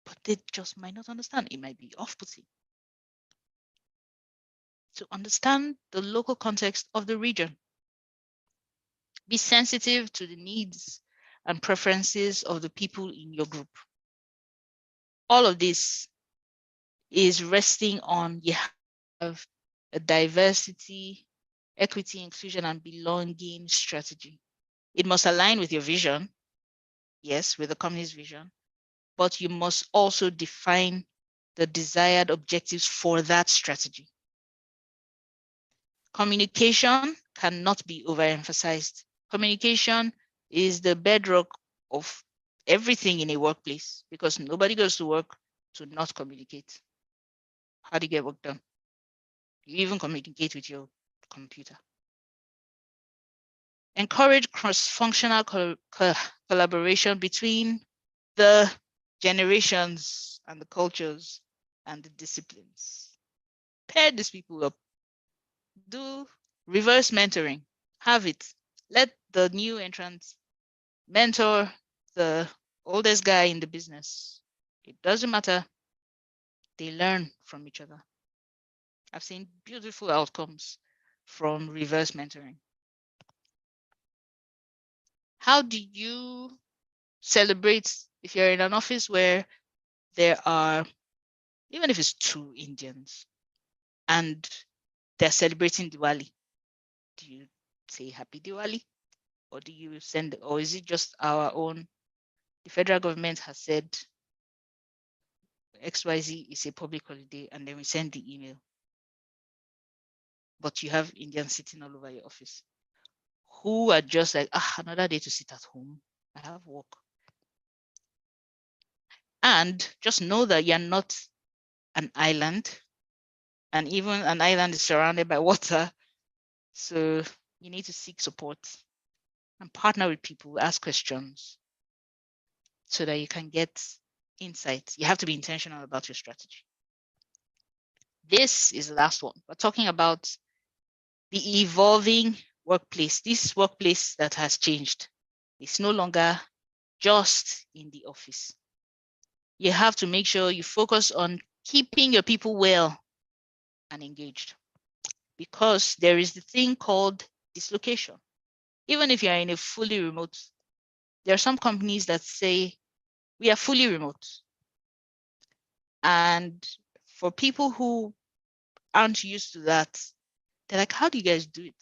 But they just might not understand. It might be off-putting. So understand the local context of the region. Be sensitive to the needs and preferences of the people in your group. All of this is resting on you have a diversity, equity, inclusion, and belonging strategy. It must align with your vision, yes, with the company's vision, but you must also define the desired objectives for that strategy. Communication cannot be overemphasized. Communication is the bedrock of everything in a workplace, because nobody goes to work to not communicate. How do you get work done? You even communicate with your computer. Encourage cross-functional collaboration between the generations and the cultures and the disciplines. Pair these people up. Do reverse mentoring. Have it. Let the new entrants mentor the oldest guy in the business. It doesn't matter. They learn from each other. I've seen beautiful outcomes from reverse mentoring. How do you celebrate if you're in an office where there are, even if it's 2 Indians and they're celebrating Diwali? Do you say happy Diwali? Or do you send, or is it just our own? The federal government has said XYZ is a public holiday, and then we send the email. But you have Indians sitting all over your office who are just like, another day to sit at home. I have work. And just know that you're not an island, and even an island is surrounded by water. So you need to seek support and partner with people, ask questions so that you can get insights. You have to be intentional about your strategy. This is the last one. We're talking about the evolving workplace, this workplace that has changed. It's no longer just in the office. You have to make sure you focus on keeping your people well and engaged, because there is the thing called dislocation. Even if you're in a fully remote, there are some companies that say we are fully remote. And for people who aren't used to that, they're like, how do you guys do it?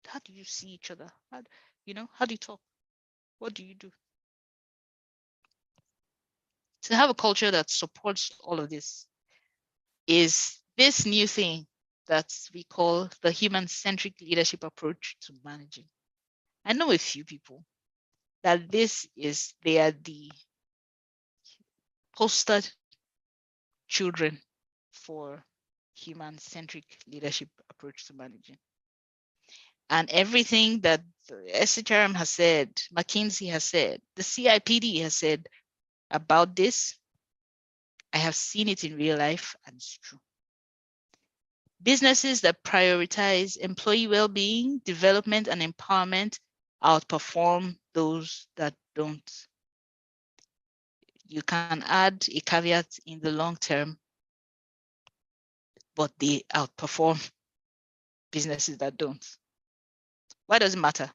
How do you see each other? How do you talk? What do you do? To have a culture that supports all of this is this new thing that we call the human-centric leadership approach to managing. I know a few people that they are the poster children for human-centric leadership approach to managing. And everything that SHRM has said, McKinsey has said, the CIPD has said about this, I have seen it in real life, and it's true. Businesses that prioritize employee well-being, development, and empowerment outperform those that don't. You can add a caveat in the long term. but they outperform businesses that don't. Why does it matter?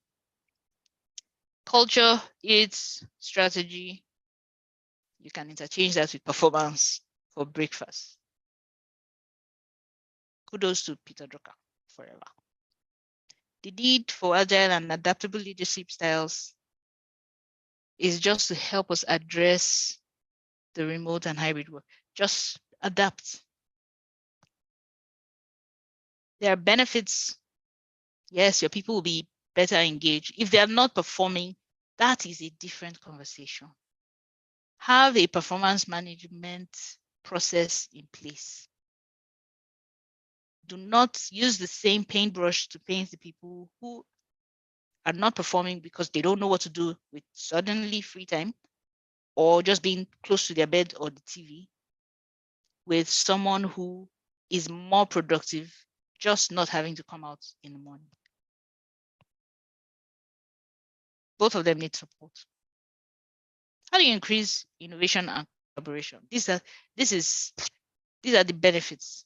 Culture, it's strategy. You can interchange that with performance for breakfast. Kudos to Peter Drucker forever. The need for agile and adaptable leadership styles is just to help us address the remote and hybrid work. Just adapt. There are benefits. Yes, your people will be better engaged. If they are not performing, that is a different conversation. Have a performance management process in place. Do not use the same paintbrush to paint the people who are not performing because they don't know what to do with suddenly free time or just being close to their bed or the TV, with someone who is more productive, just not having to come out in the morning. Both of them need support. How do you increase innovation and collaboration? These are the benefits,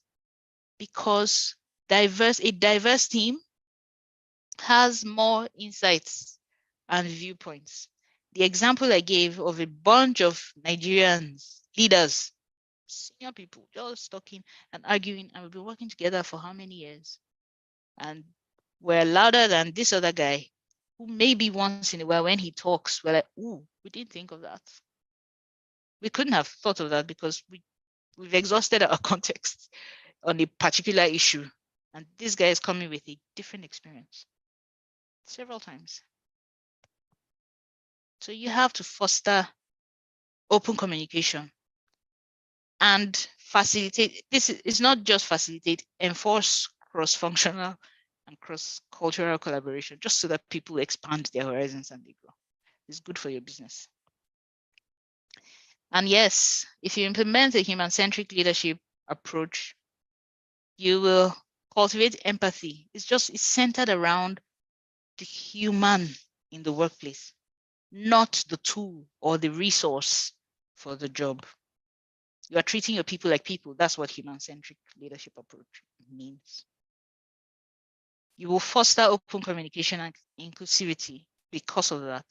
because a diverse team has more insights and viewpoints. The example I gave of a bunch of Nigerian leaders, senior people, just talking and arguing, and we've been working together for how many years? And we're louder than this other guy, who maybe once in a while when he talks, we're like, ooh, we didn't think of that. We couldn't have thought of that because we've exhausted our context on a particular issue. And this guy is coming with a different experience several times. So you have to foster open communication and facilitate. This is not just facilitate, enforce cross-functional and cross-cultural collaboration, just so that people expand their horizons and they grow. It's good for your business. And yes, if you implement a human-centric leadership approach, you will cultivate empathy. It's centered around the human in the workplace, not the tool or the resource for the job. You are treating your people like people. That's what human-centric leadership approach means. You will foster open communication and inclusivity because of that.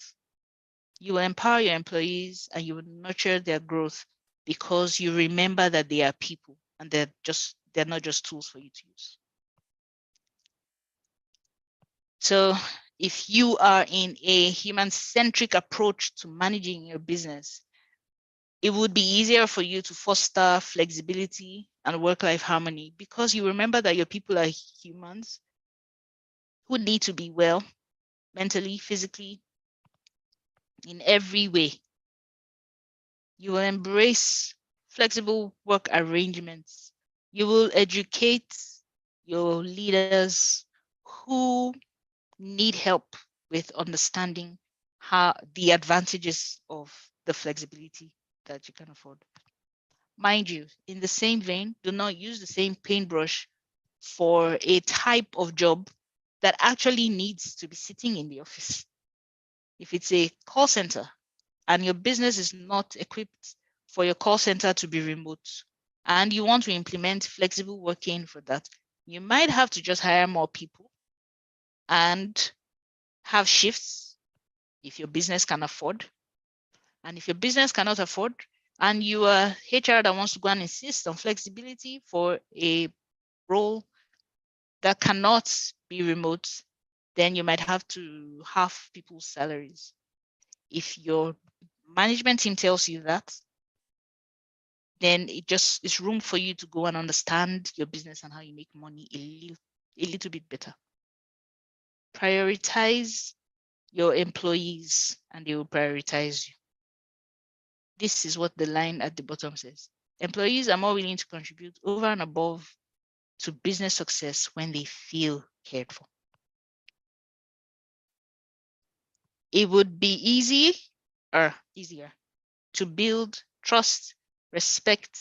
You will empower your employees and you will nurture their growth because you remember that they are people and they're not just tools for you to use. So if you are in a human-centric approach to managing your business, it would be easier for you to foster flexibility and work-life harmony because you remember that your people are humans who need to be well mentally, physically, in every way. You will embrace flexible work arrangements. You will educate your leaders who need help with understanding the advantages of the flexibility that you can afford. Mind you, in the same vein, do not use the same paintbrush for a type of job that actually needs to be sitting in the office. If it's a call center and your business is not equipped for your call center to be remote, and you want to implement flexible working for that, you might have to just hire more people and have shifts if your business can afford. And if your business cannot afford, and you are HR that wants to go and insist on flexibility for a role that cannot be remote, then you might have to half people's salaries. If your management team tells you that, then it's room for you to go and understand your business and how you make money a little bit better. Prioritize your employees and they will prioritize you. This is what the line at the bottom says. Employees are more willing to contribute over and above to business success when they feel cared for. It would be easier to build trust, respect,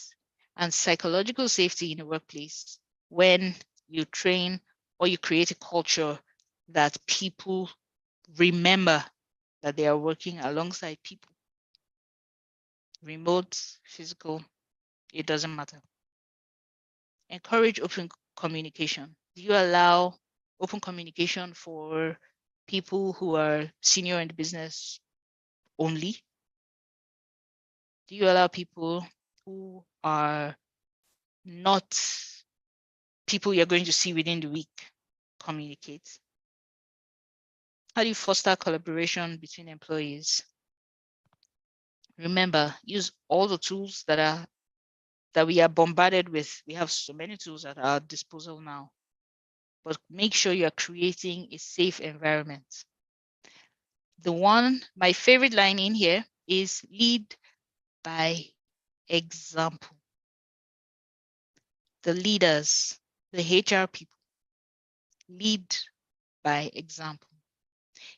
and psychological safety in a workplace when you train or you create a culture that people remember that they are working alongside people. Remote, physical, it doesn't matter. Encourage open communication. Do you allow open communication for people who are senior in the business only? Do you allow people who are not people you're going to see within the week communicate? How do you foster collaboration between employees? Remember, use all the tools that we are bombarded with. We have so many tools at our disposal now, but make sure you are creating a safe environment. My favorite line in here is lead by example. The leaders, the HR people, lead by example.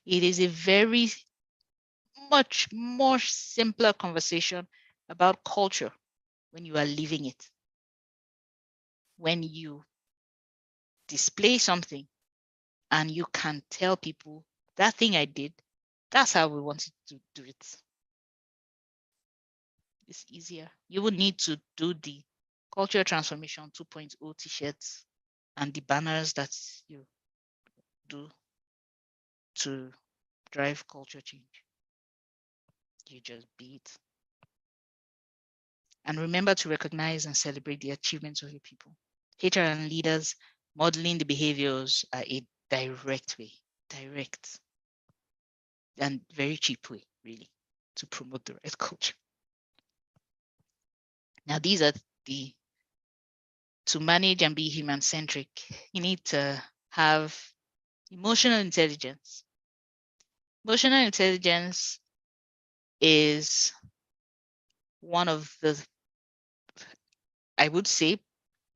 It is a very much more simpler conversation about culture when you are living it. When you display something and you can tell people that thing I did, that's how we wanted to do it. It's easier. You will need to do the culture transformation 2.0 t-shirts and the banners that you do to drive culture change. You just be it. And remember to recognize and celebrate the achievements of your people. HR and leaders modeling the behaviors are a direct and very cheap way, really, to promote the right culture. Now, these are to manage and be human-centric, you need to have emotional intelligence. Emotional intelligence is one of I would say,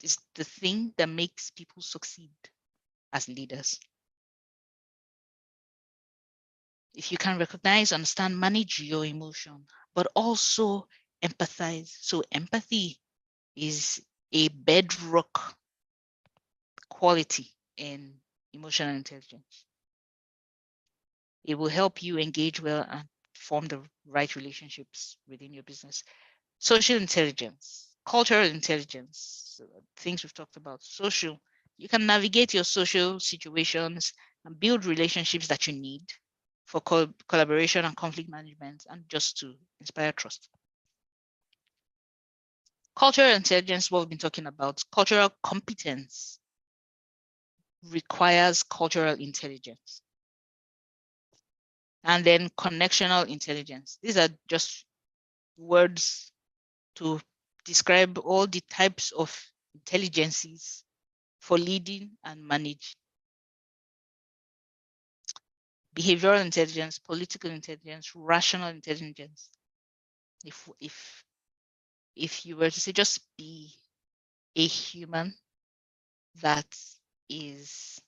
is the thing that makes people succeed as leaders. If you can recognize, understand, manage your emotion, but also empathize. So empathy is a bedrock quality in emotional intelligence. It will help you engage well and form the right relationships within your business. Social intelligence, cultural intelligence, things we've talked about. Social, you can navigate your social situations and build relationships that you need for collaboration and conflict management and just to inspire trust. Cultural intelligence, what we've been talking about, cultural competence requires cultural intelligence. And then connectional intelligence. These are just words to describe all the types of intelligences for leading and managing. Behavioral intelligence, political intelligence, rational intelligence. If you were to say just be a human that is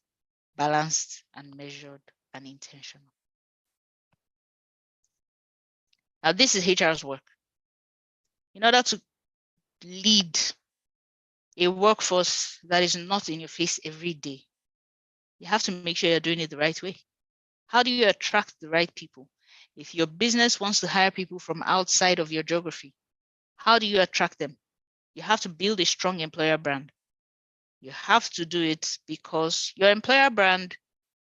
balanced and measured and intentional. Now, this is HR's work. In order to lead a workforce that is not in your face every day, you have to make sure you're doing it the right way. How do you attract the right people? If your business wants to hire people from outside of your geography, how do you attract them? You have to build a strong employer brand. You have to do it because your employer brand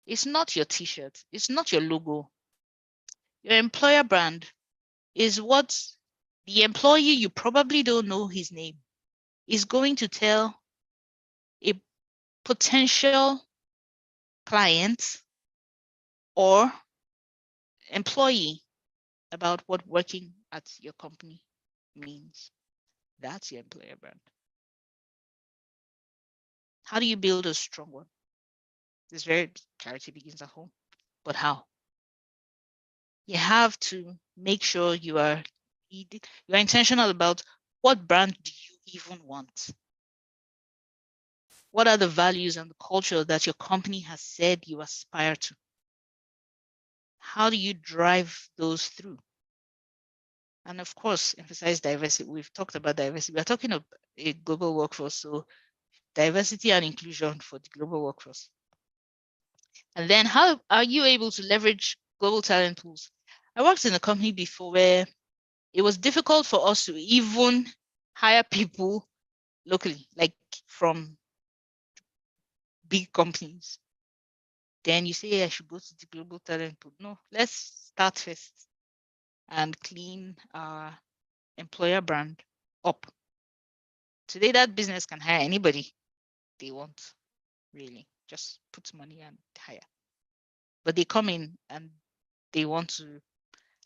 is not your t-shirt. It's not your logo. Your employer brand is what the employee, you probably don't know his name, is going to tell a potential client or employee about what working at your company means. That's your employer brand. How do you build a strong one? This very clarity begins at home. But how? You have to make sure you are intentional about what brand do you even want? What are the values and the culture that your company has said you aspire to? How do you drive those through? And of course, emphasize diversity. We've talked about diversity. We're talking about a global workforce, so diversity and inclusion for the global workforce. And then how are you able to leverage global talent pools? I worked in a company before where it was difficult for us to even hire people locally, like from big companies. Then you say, hey, I should go to the global talent pool. No, let's start first and clean our employer brand up. Today, that business can hire anybody they want, really. Just put money and hire. But they come in and they want to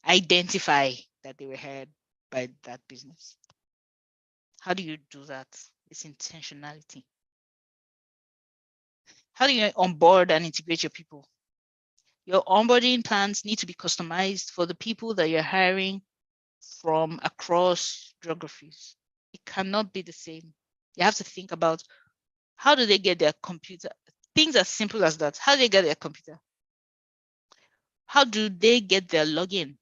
identify that they were hired by that business. How do you do that? It's intentionality. How do you onboard and integrate your people? Your onboarding plans need to be customized for the people that you're hiring from across geographies. It cannot be the same. You have to think about, how do they get their computer? Things as simple as that. How do they get their computer? How do they get their login?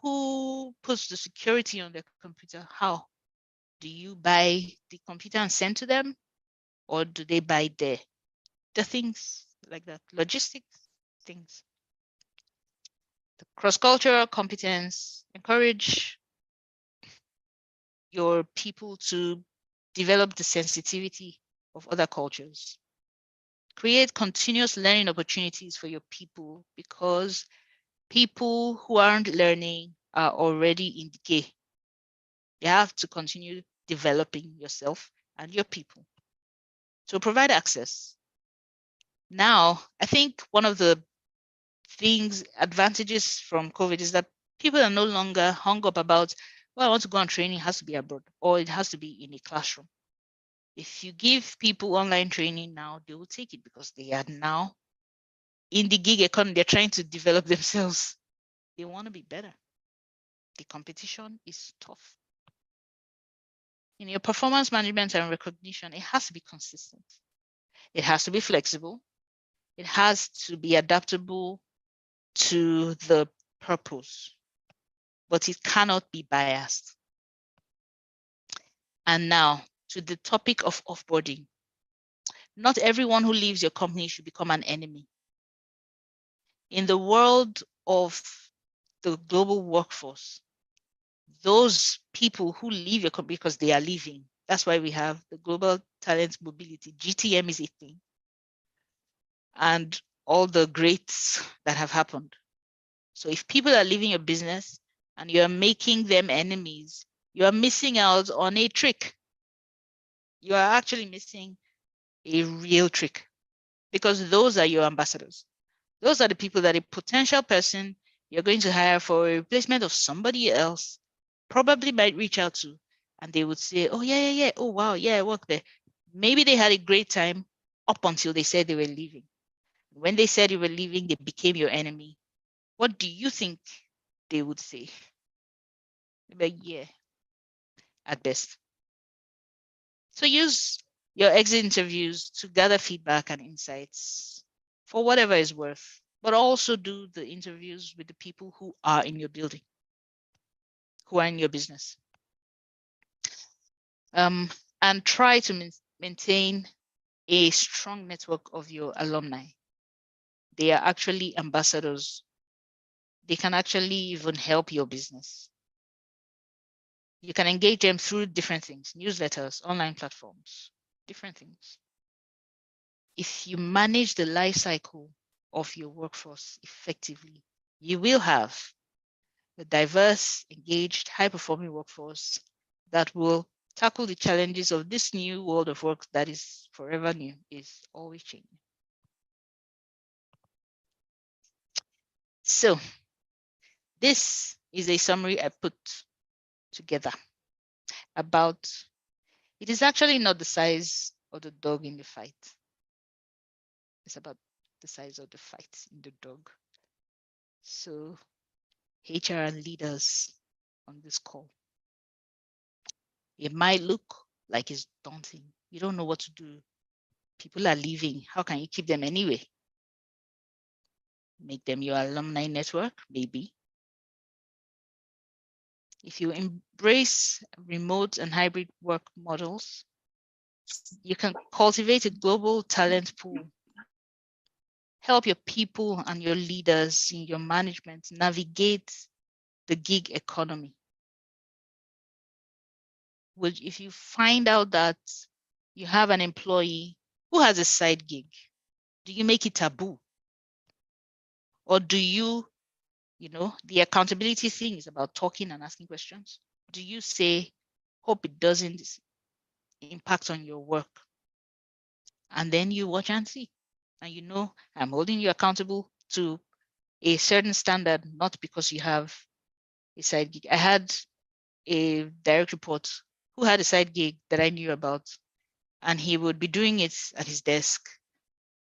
Who puts the security on their computer? How? Do you buy the computer and send to them? Or do they buy the things like that? Logistics things. The cross-cultural competence, encourage your people to develop the sensitivity of other cultures. Create continuous learning opportunities for your people, because people who aren't learning are already in decay. You have to continue developing yourself and your people. So provide access. Now, I think one of the advantages from COVID is that people are no longer hung up about, well, I want to go on training, it has to be abroad, or it has to be in a classroom. If you give people online training now, they will take it because they are now in the gig economy. They're trying to develop themselves. They want to be better. The competition is tough. In your performance management and recognition, it has to be consistent. It has to be flexible. It has to be adaptable to the purpose, but it cannot be biased. And now to the topic of offboarding. Not everyone who leaves your company should become an enemy. In the world of the global workforce, those people who leave your company because they are leaving, that's why we have the global talent mobility. GTM is a thing. And all the greats that have happened. So if people are leaving your business and you're making them enemies, you are missing out on a trick. You are actually missing a real trick, because those are your ambassadors. Those are the people that a potential person you're going to hire for a replacement of somebody else probably might reach out to, and they would say, oh, yeah. Oh, wow, yeah, I worked there. Maybe they had a great time up until they said they were leaving. When they said you were leaving, they became your enemy. What do you think they would say? Like, yeah, at best. So use your exit interviews to gather feedback and insights for whatever is worth, but also do the interviews with the people who are in your building, who are in your business. And try to maintain a strong network of your alumni. They are actually ambassadors. They can actually even help your business. You can engage them through different things, newsletters, online platforms, different things. If you manage the life cycle of your workforce effectively, you will have a diverse, engaged, high-performing workforce that will tackle the challenges of this new world of work that is forever new, is always changing. So this is a summary I put together about, it is actually not the size of the dog in the fight. It's about the size of the fight in the dog. So HR and leaders on this call, it might look like it's daunting. You don't know what to do. People are leaving. How can you keep them anyway? Make them your alumni network, maybe. If you embrace remote and hybrid work models, you can cultivate a global talent pool. Help your people and your leaders in your management navigate the gig economy. if you find out that you have an employee who has a side gig, do you make it taboo? Or do you, the accountability thing is about talking and asking questions. Do you say, hope it doesn't impact on your work? And then you watch and see. And I'm holding you accountable to a certain standard, not because you have a side gig. I had a direct report who had a side gig that I knew about, and he would be doing it at his desk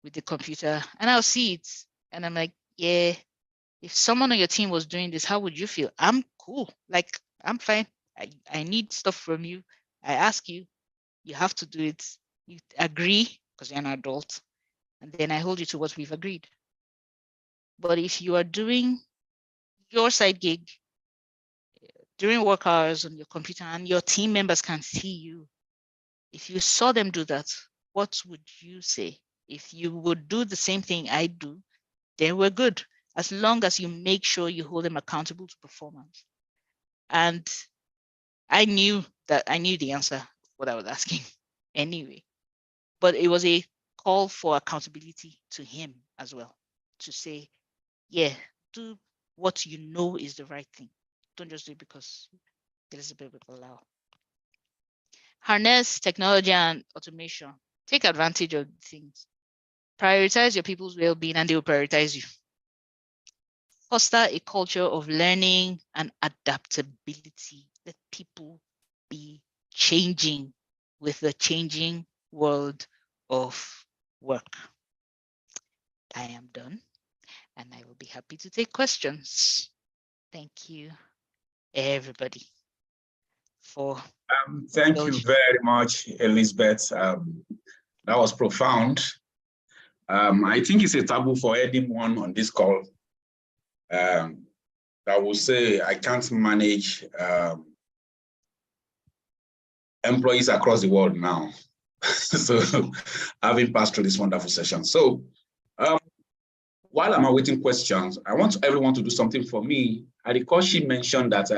with the computer, and I'll see it. And I'm like, yeah, if someone on your team was doing this, how would you feel? I'm cool. Like, I'm fine. I need stuff from you. I ask you, you have to do it. You agree because you're an adult. And then I hold you to what we've agreed. But if you are doing your side gig during work hours on your computer and your team members can see you, if you saw them do that, what would you say? If you would do the same thing I do, then we're good, as long as you make sure you hold them accountable to performance. And I knew the answer of what I was asking anyway, but it was a call for accountability to him as well, to say, yeah, do what you know is the right thing. Don't just do it because Elizabeth will allow. Harness technology and automation. Take advantage of things. Prioritize your people's well-being and they will prioritize you. Foster a culture of learning and adaptability. Let people be changing with the changing world of work. I am done, and I will be happy to take questions. Thank you, everybody, for Thank you very much, Elizabeth. That was profound. I think it's a taboo for anyone on this call that will say, I can't manage employees across the world now. So having passed through this wonderful session. So while I'm awaiting questions, I want everyone to do something for me. I recall she mentioned that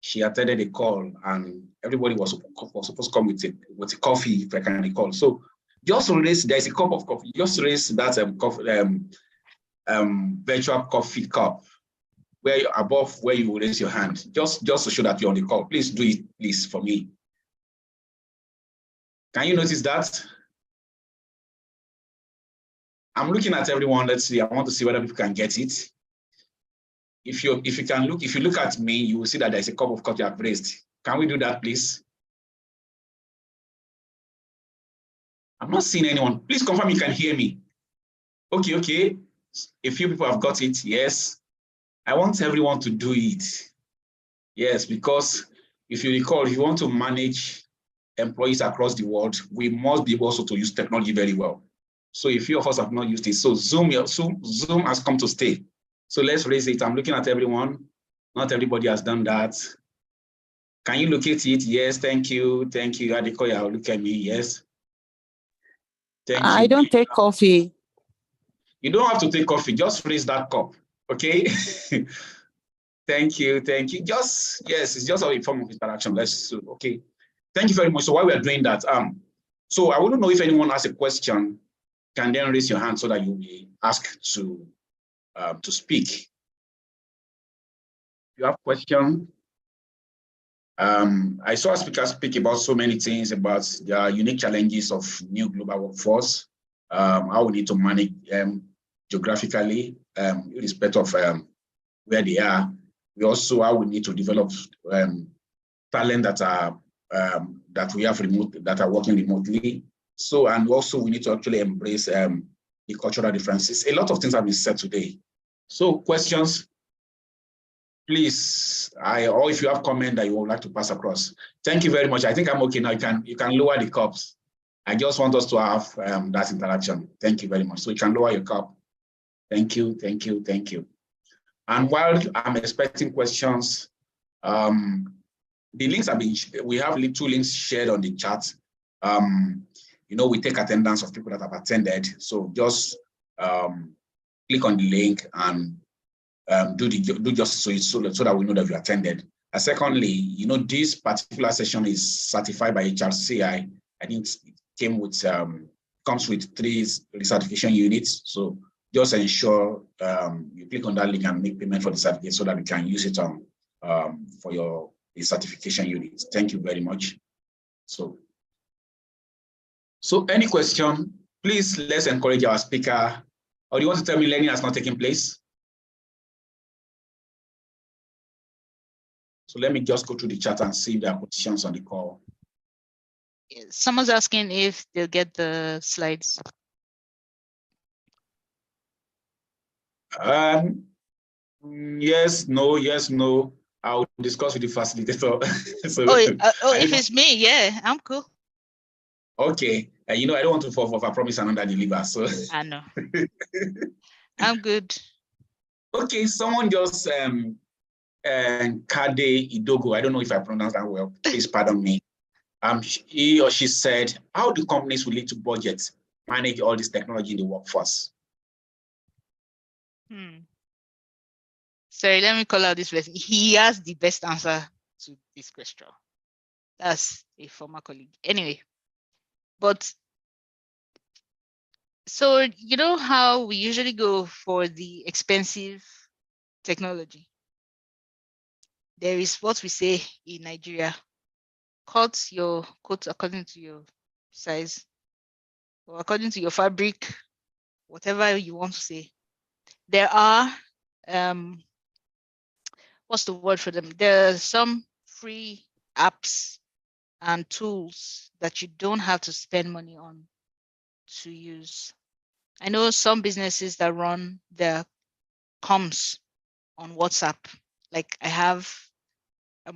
she attended a call and everybody was supposed to come with a coffee, if I can recall. So just raise, there's a cup of coffee, just raise that virtual coffee cup where you're above where you will raise your hand, just to show that you're on the call. Please do it, please, for me. Can you notice that? I'm looking at everyone. Let's see. I want to see whether people can get it. If you look at me, you will see that there's a cup of coffee I've raised. Can we do that, please? I'm not seeing anyone. Please confirm you can hear me. Okay. A few people have got it. Yes. I want everyone to do it. Yes, because if you recall, if you want to manage employees across the world, we must be able also to use technology very well. So a few of us have not used it. So Zoom has come to stay. So let's raise it. I'm looking at everyone. Not everybody has done that. Can you locate it? Yes, thank you. Thank you. Adekoya, look at me. Yes. Thank you. I don't take coffee. You don't have to take coffee. Just raise that cup. Okay. Thank you. Yes, it's just a form of interaction. Okay. Thank you very much. So while we are doing that, so I want to know if anyone has a question, can then raise your hand so that you'll be asked to speak. If you have a question, I saw speakers speak about so many things about the unique challenges of new global workforce, how we need to manage geographically, irrespective of where they are. We also how we need to develop talent that we have that are working remotely. So, and also we need to actually embrace the cultural differences. A lot of things have been said today. So questions, please, or if you have comment that you would like to pass across. Thank you very much. I think I'm okay now. You can lower the cups. I just want us to have that interaction. Thank you very much. So you can lower your cup. Thank you. And while I'm expecting questions, the links have been, we have 2 links shared on the chat. We take attendance of people that have attended. So just click on the link and do justice so that we know that you attended. Secondly, this particular session is certified by HRCI. I think it comes with 3 recertification units. So just ensure you click on that link and make payment for the certificate so that we can use it for your certification units. Thank you very much. So any question, please let's encourage our speaker. Or do you want to tell me learning has not taken place? So let me just go through the chat and see if there are questions on the call. Someone's asking if they'll get the slides. Yes, no. I'll discuss with the facilitator. So, if it's me, yeah, I'm cool. Okay, I don't want to fall for a promise and under deliver. So I know. I'm good. Okay, someone just Kade Idogo. I don't know if I pronounced that well. Please pardon me. He or she said, how do companies will need to budget, manage all this technology in the workforce? Sorry, let me call out this person. He has the best answer to this question. That's a former colleague. Anyway, but so you know how we usually go for the expensive technology? There is what we say in Nigeria, cut your coat according to your size or according to your fabric, whatever you want to say. There are what's the word for them? There are some free apps and tools that you don't have to spend money on to use. I know some businesses that run their comms on WhatsApp. Like I'm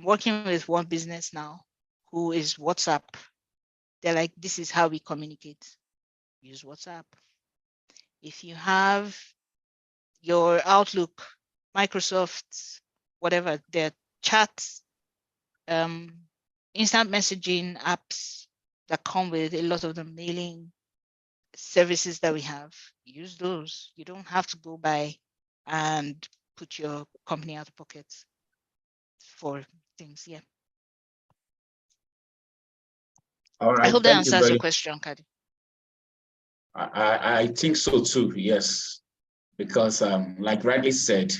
working with one business now who is WhatsApp. They're like, this is how we communicate. Use WhatsApp. If you have your Outlook, Microsoft, whatever, their chats, instant messaging apps that come with a lot of the mailing services that we have, use those. You don't have to go by and put your company out of pocket for things. Yeah. All right. I hope that answers your question, Kadi. I think so too. Yes, because like rightly said,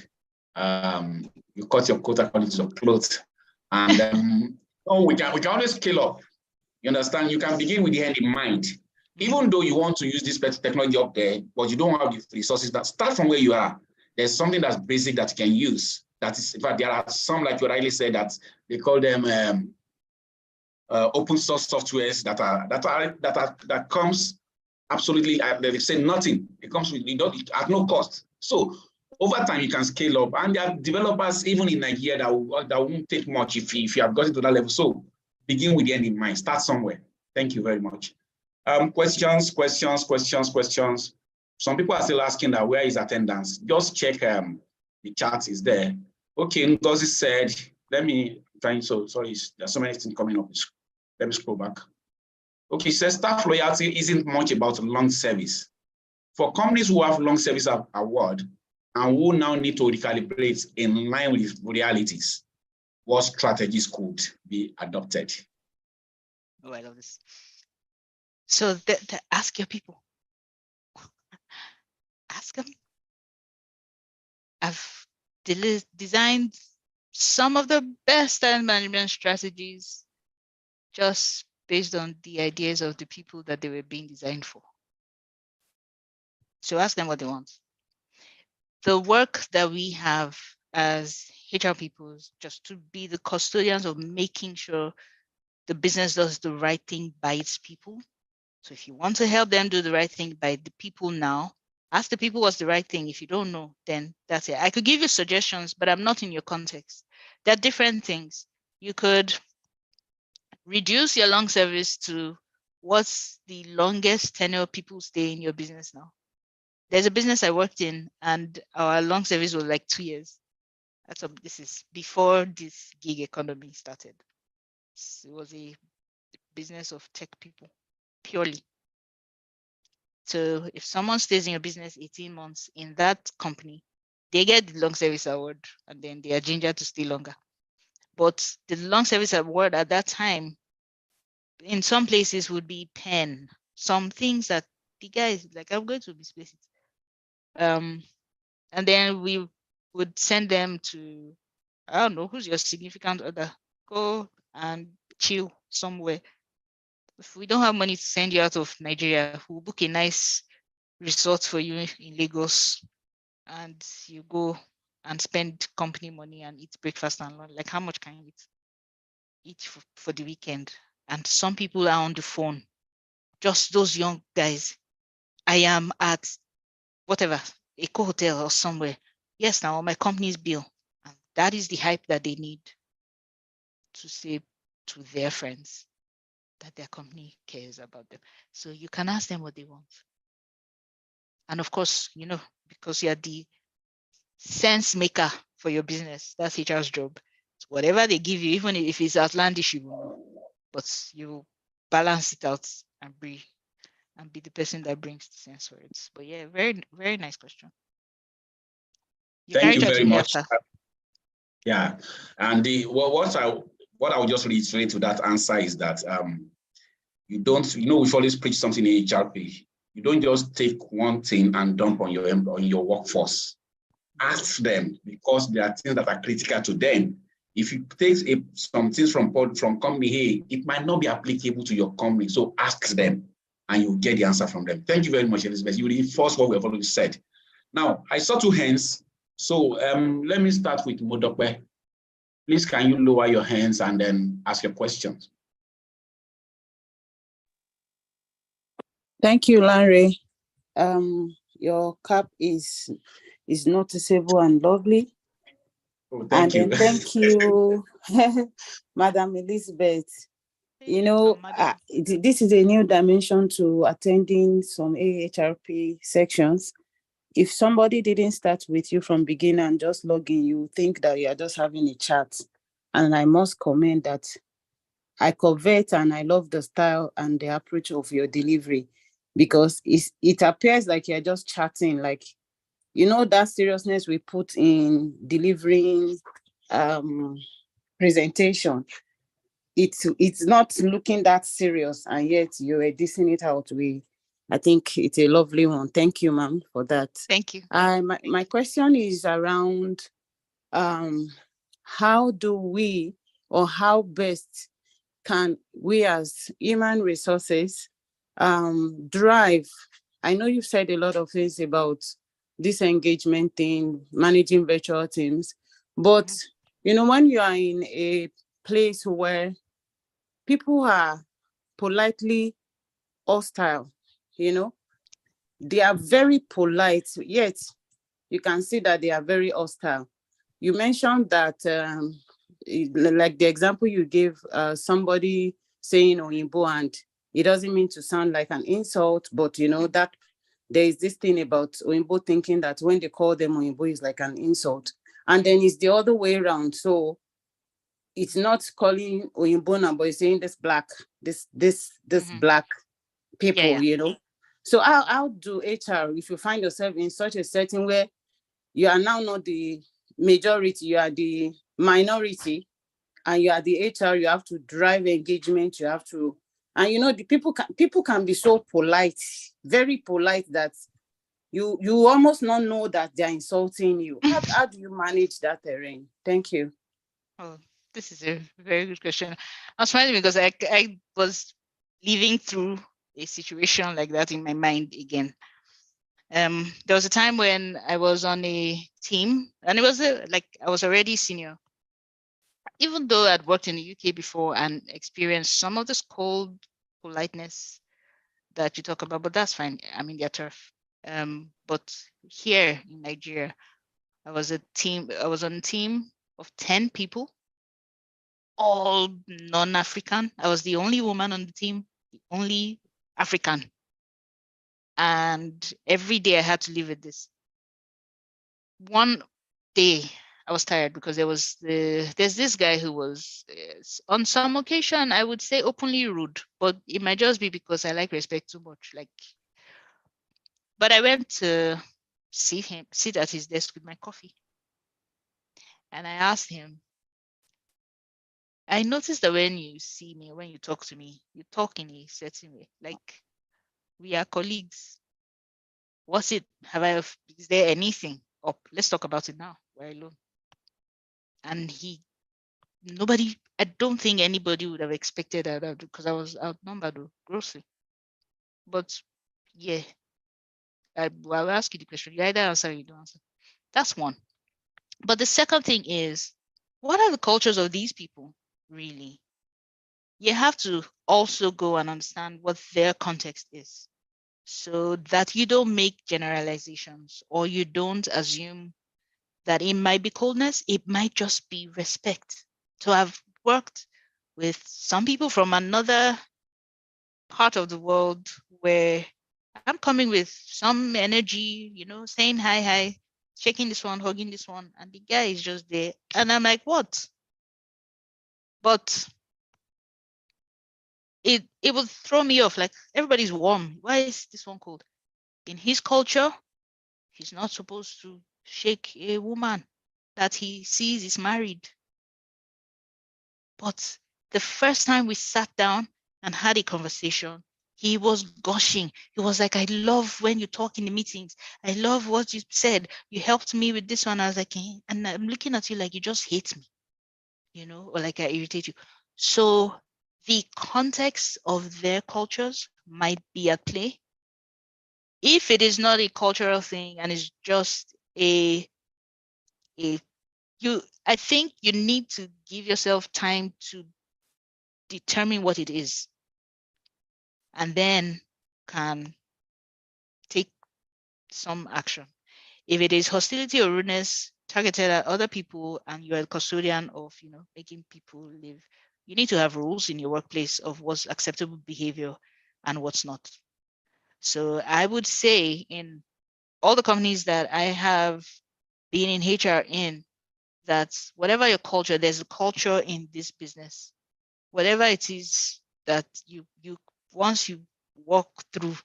you cut your coat according to your clothes, and we can always scale up. You understand? You can begin with the end in mind. Even though you want to use this technology up there, but you don't have the resources, that start from where you are. There's something that's basic that you can use. That is, in fact, there are some, like you rightly said, that they call them open source softwares that comes absolutely. They say nothing. It comes with at no cost. So over time you can scale up, and there are developers even in Nigeria that won't take much if you have gotten to that level. So begin with the end in mind. Start somewhere. Thank you very much. Questions. Some people are still asking that where is attendance? Just check the chat is there. Okay, Ngozi said, let me try. So sorry, there's so many things coming up. Let me scroll back. Okay, says staff loyalty isn't much about long service. For companies who have long service award and who now need to recalibrate in line with realities, what strategies could be adopted? Oh, I love this. So ask your people. Ask them. I've designed some of the best time management strategies just based on the ideas of the people that they were being designed for. So ask them what they want. The work that we have as HR people is just to be the custodians of making sure the business does the right thing by its people. So if you want to help them do the right thing by the people now, ask the people what's the right thing. If you don't know, then that's it. I could give you suggestions, but I'm not in your context. There are different things. You could reduce your long service to what's the longest tenure people stay in your business now. There's a business I worked in and our long service was like 2 years. This is before this gig economy started. It was a business of tech people, purely. So if someone stays in your business 18 months in that company, they get the long service award and then they are ginger to stay longer. But the long service award at that time, in some places would be 10. Some things that the guys like, I'm going to misplace it. And then we would send them to, I don't know, who's your significant other? Go and chill somewhere. If we don't have money to send you out of Nigeria, we'll book a nice resort for you in Lagos, and you go and spend company money and eat breakfast and lunch. Like, how much can you eat for the weekend? And some people are on the phone, just those young guys. I am at whatever, a hotel or somewhere. Yes, now my company's bill. And that is the hype that they need to say to their friends that their company cares about them. So you can ask them what they want. And of course, because you're the sense maker for your business, that's HR's job. So whatever they give you, even if it's outlandish, you will know. But you balance it out and be the person that brings the sense for it. But yeah, very, very nice question. You can Thank reach you out very to me much. after. Yeah, and what I would just reiterate to that answer is that you don't, we've always preached something in HRP. You don't just take one thing and dump on your workforce. Ask them, because there are things that are critical to them. If you take some things from company A, it might not be applicable to your company. So ask them and you get the answer from them. Thank you very much, Elizabeth. You reinforce what we have already said. Now, I saw two hands. So let me start with Modope. Please, can you lower your hands and then ask your questions? Thank you, Larry. Your cap is noticeable and lovely. Oh, thank you. Thank you, Madam Elizabeth. This is a new dimension to attending some AHRP sections. If somebody didn't start with you from beginning and just log in, you think that you are just having a chat. And I must comment that I covet and I love the style and the approach of your delivery, because it appears like you're just chatting, like, that seriousness we put in delivering presentation. It's not looking that serious, and yet you're dissing it out. I think it's a lovely one. Thank you, ma'am, for that. Thank you. My question is around how do we, or how best can we as human resources drive? I know you've said a lot of things about this engagement thing, managing virtual teams, but when you are in a place where people are politely hostile, they are very polite, yet you can see that they are very hostile. You mentioned that, like the example you gave, somebody saying Oyinbo, and it doesn't mean to sound like an insult, but that there is this thing about Oyinbo thinking that when they call them Oyinbo is like an insult. And then it's the other way around. So it's not calling Oyinbo now, but it's saying this black, this black people, So how do HR, if you find yourself in such a setting where you are now not the majority, you are the minority, and you are the HR, you have to drive engagement, you have to, and the people can be so polite, very polite, that you almost not know that they're insulting you. How do you manage that terrain? Thank you. Oh, this is a very good question. I was smiling because I was living through a situation like that in my mind again. There was a time when I was on a team, and it was like I was already senior. Even though I'd worked in the UK before and experienced some of this cold politeness that you talk about, but that's fine. I mean, they're tough. But here in Nigeria, I was on a team of 10 people, all non-African. I was the only woman on the team, the only African. And every day I had to live with this. One day I was tired because there's this guy who was, on some occasion, I would say openly rude, but it might just be because I like respect too much. But I went to sit at his desk with my coffee. And I asked him, I noticed that when you see me, when you talk to me, you talk in a certain way, like we are colleagues. What's it? Is there anything up? Let's talk about it now. We're alone. And I don't think anybody would have expected that because I was outnumbered grossly. But yeah, I'll ask you the question. You either answer or you don't answer. That's one. But the second thing is, what are the cultures of these people really? You have to also go and understand what their context is so that you don't make generalizations or you don't assume that it might be coldness, it might just be respect. So I've worked with some people from another part of the world where I'm coming with some energy, saying hi, shaking this one, hugging this one, and the guy is just there. And I'm like, what? But it would throw me off. Like, everybody's warm. Why is this one cold? In his culture, he's not supposed to shake a woman that he sees is married. But the first time we sat down and had a conversation, he was gushing. He was like, I love when you talk in the meetings. I love what you said. You helped me with this one. I was like, and I'm looking at you like you just hate me, or like I irritate you. So the context of their cultures might be at play. If it is not a cultural thing and it's just I think you need to give yourself time to determine what it is and then can take some action. If it is hostility or rudeness targeted at other people and you're a custodian of, making people live, you need to have rules in your workplace of what's acceptable behavior and what's not. So I would say in all the companies that I have been in HR in, that whatever your culture, there's a culture in this business. Whatever it is that you once you walk through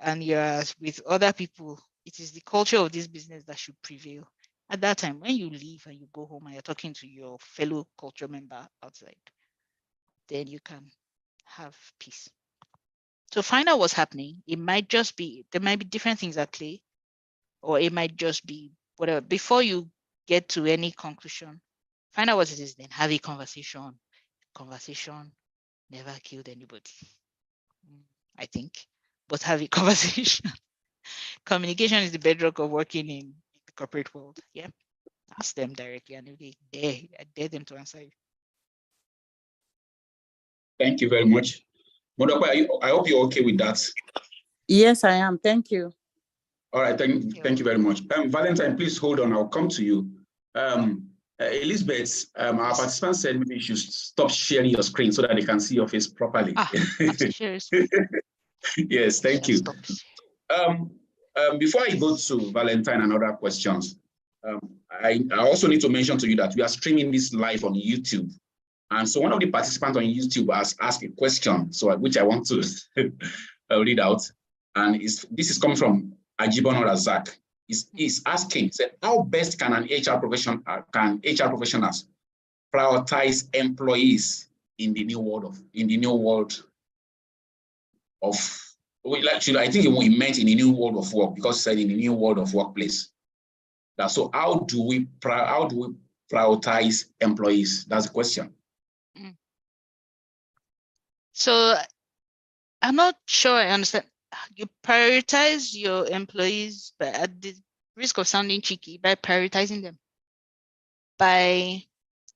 and you're with other people, it is the culture of this business that should prevail. At that time, when you leave and you go home and you're talking to your fellow culture member outside, then you can have peace. So find out what's happening. It might just be, there might be different things at play, or it might just be whatever. Before you get to any conclusion, find out what it is, then have a conversation. Conversation never killed anybody, I think, but have a conversation. Communication is the bedrock of working in the corporate world. Yeah. Ask them directly and if I dare them to answer you. Thank you very much. Modoko, I hope you're okay with that. Yes, I am. Thank you. All right, thank you very much. Valentine, please hold on. I'll come to you. Elizabeth, our participant said maybe you should stop sharing your screen so that they can see your face properly. Yes, thank you. Before I go to Valentine and other questions, I also need to mention to you that we are streaming this live on YouTube. And so one of the participants on YouTube has asked a question, which I want to read out. And this is coming from Ajibon Razak. He's asking, how best can HR professionals prioritize employees in the new world of actually, I think he meant in the new world of work, because he said in the new world of workplace. So how do we prioritize employees? That's the question. So I'm not sure I understand. You prioritize your employees, but at the risk of sounding cheeky, by prioritizing them.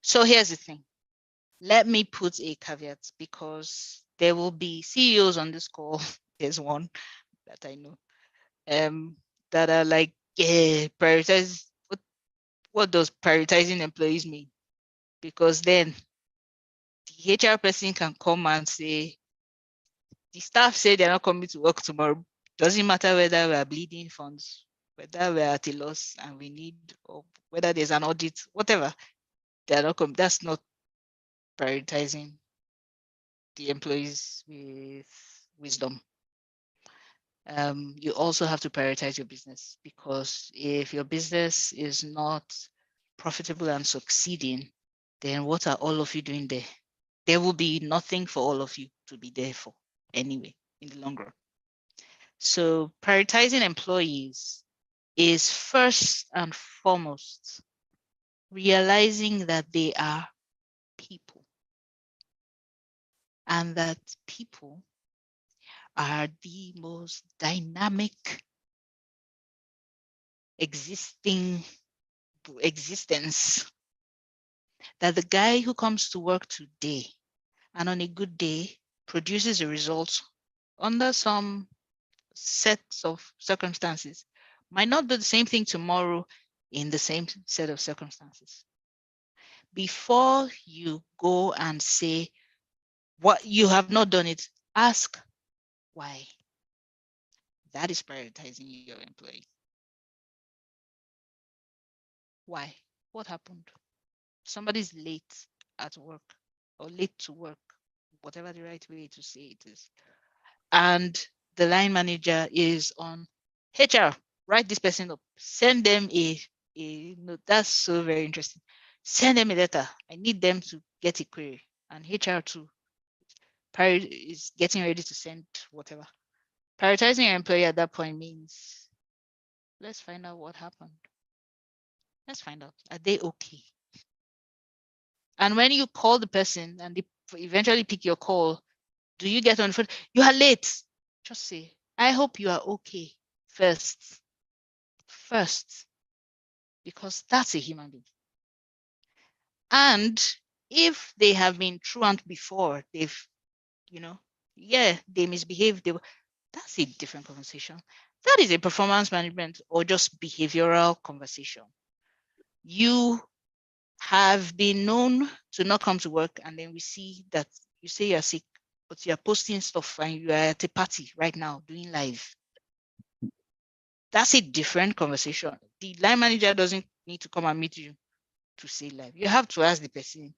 So here's the thing. Let me put a caveat, because there will be CEOs on this call. There's one that I know, that are like, prioritize. What does prioritizing employees mean? Because then the HR person can come and say, the staff say they're not coming to work tomorrow. Doesn't matter whether we're bleeding funds, whether we're at a loss and we need, or whether there's an audit, whatever, they're not coming. That's not prioritizing the employees with wisdom. You also have to prioritize your business, because if your business is not profitable and succeeding, then what are all of you doing there? There will be nothing for all of you to be there for anyway in the long run. So prioritizing employees is first and foremost realizing that they are people and that people are the most dynamic existence, that the guy who comes to work today and on a good day produces a result under some sets of circumstances might not be the same thing tomorrow in the same set of circumstances. Before you go and say what you have not done it, ask why. That is prioritizing your employee. Why? What happened? Somebody's late at work or late to work, whatever the right way to say it is. And the line manager is on HR, write this person up, send them a note. That's so very interesting. Send them a letter. I need them to get a query. And HR too is getting ready to send whatever. Prioritizing your employee at that point means, let's find out what happened. Let's find out, are they okay? And when you call the person and they eventually pick your call, do you get on the phone? You are late. Just say, I hope you are okay first. First, because that's a human being. And if they have been truant before, they've, they misbehaved, that's a different conversation. That is a performance management or just behavioral conversation. You have been known to not come to work, and then we see that you say you're sick, but you're posting stuff and you are at a party right now doing live. That's a different conversation. The line manager doesn't need to come and meet you to say live. You have to ask the person,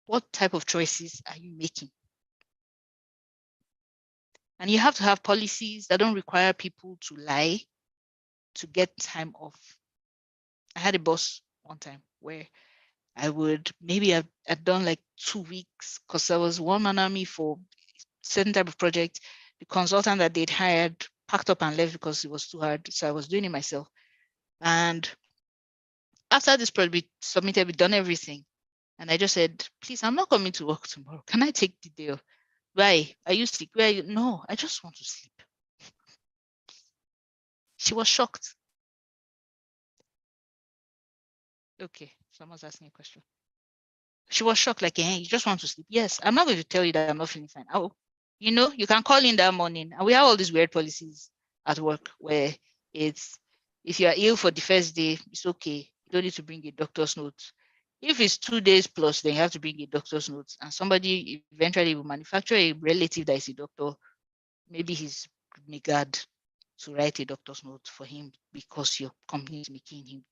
what type of choices are you making? And you have to have policies that don't require people to lie to get time off. I had a boss one time where I would maybe have done like 2 weeks because I was one man army for certain type of project. The consultant that they'd hired packed up and left because it was too hard. So I was doing it myself. And after this project we submitted, we'd done everything. And I just said, please, I'm not coming to work tomorrow. Can I take the day off? Why? Are you sick? Where are you? No, I just want to sleep. She was shocked. Okay, someone's asking a question. She was shocked, like, hey, you just want to sleep? Yes, I'm not going to tell you that I'm not feeling fine. Oh, you can call in that morning. And we have all these weird policies at work where it's, if you are ill for the first day, it's okay. You don't need to bring a doctor's note. If it's 2 days plus, then you have to bring a doctor's note. And somebody eventually will manufacture a relative that is a doctor. Maybe he's negad to write a doctor's note for him because your company is making him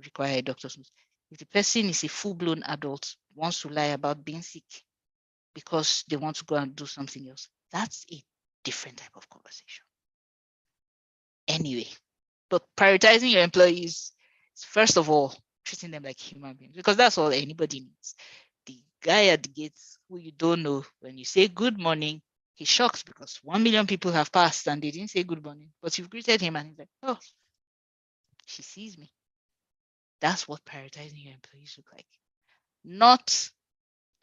require a doctor's note. If the person is a full-blown adult, wants to lie about being sick because they want to go and do something else, that's a different type of conversation. Anyway, but prioritizing your employees is first of all treating them like human beings, because that's all anybody needs. The guy at the gates who you don't know, when you say good morning, he's shocked because 1 million people have passed and they didn't say good morning, but you've greeted him and he's like, oh, she sees me. That's what prioritizing your employees look like. Not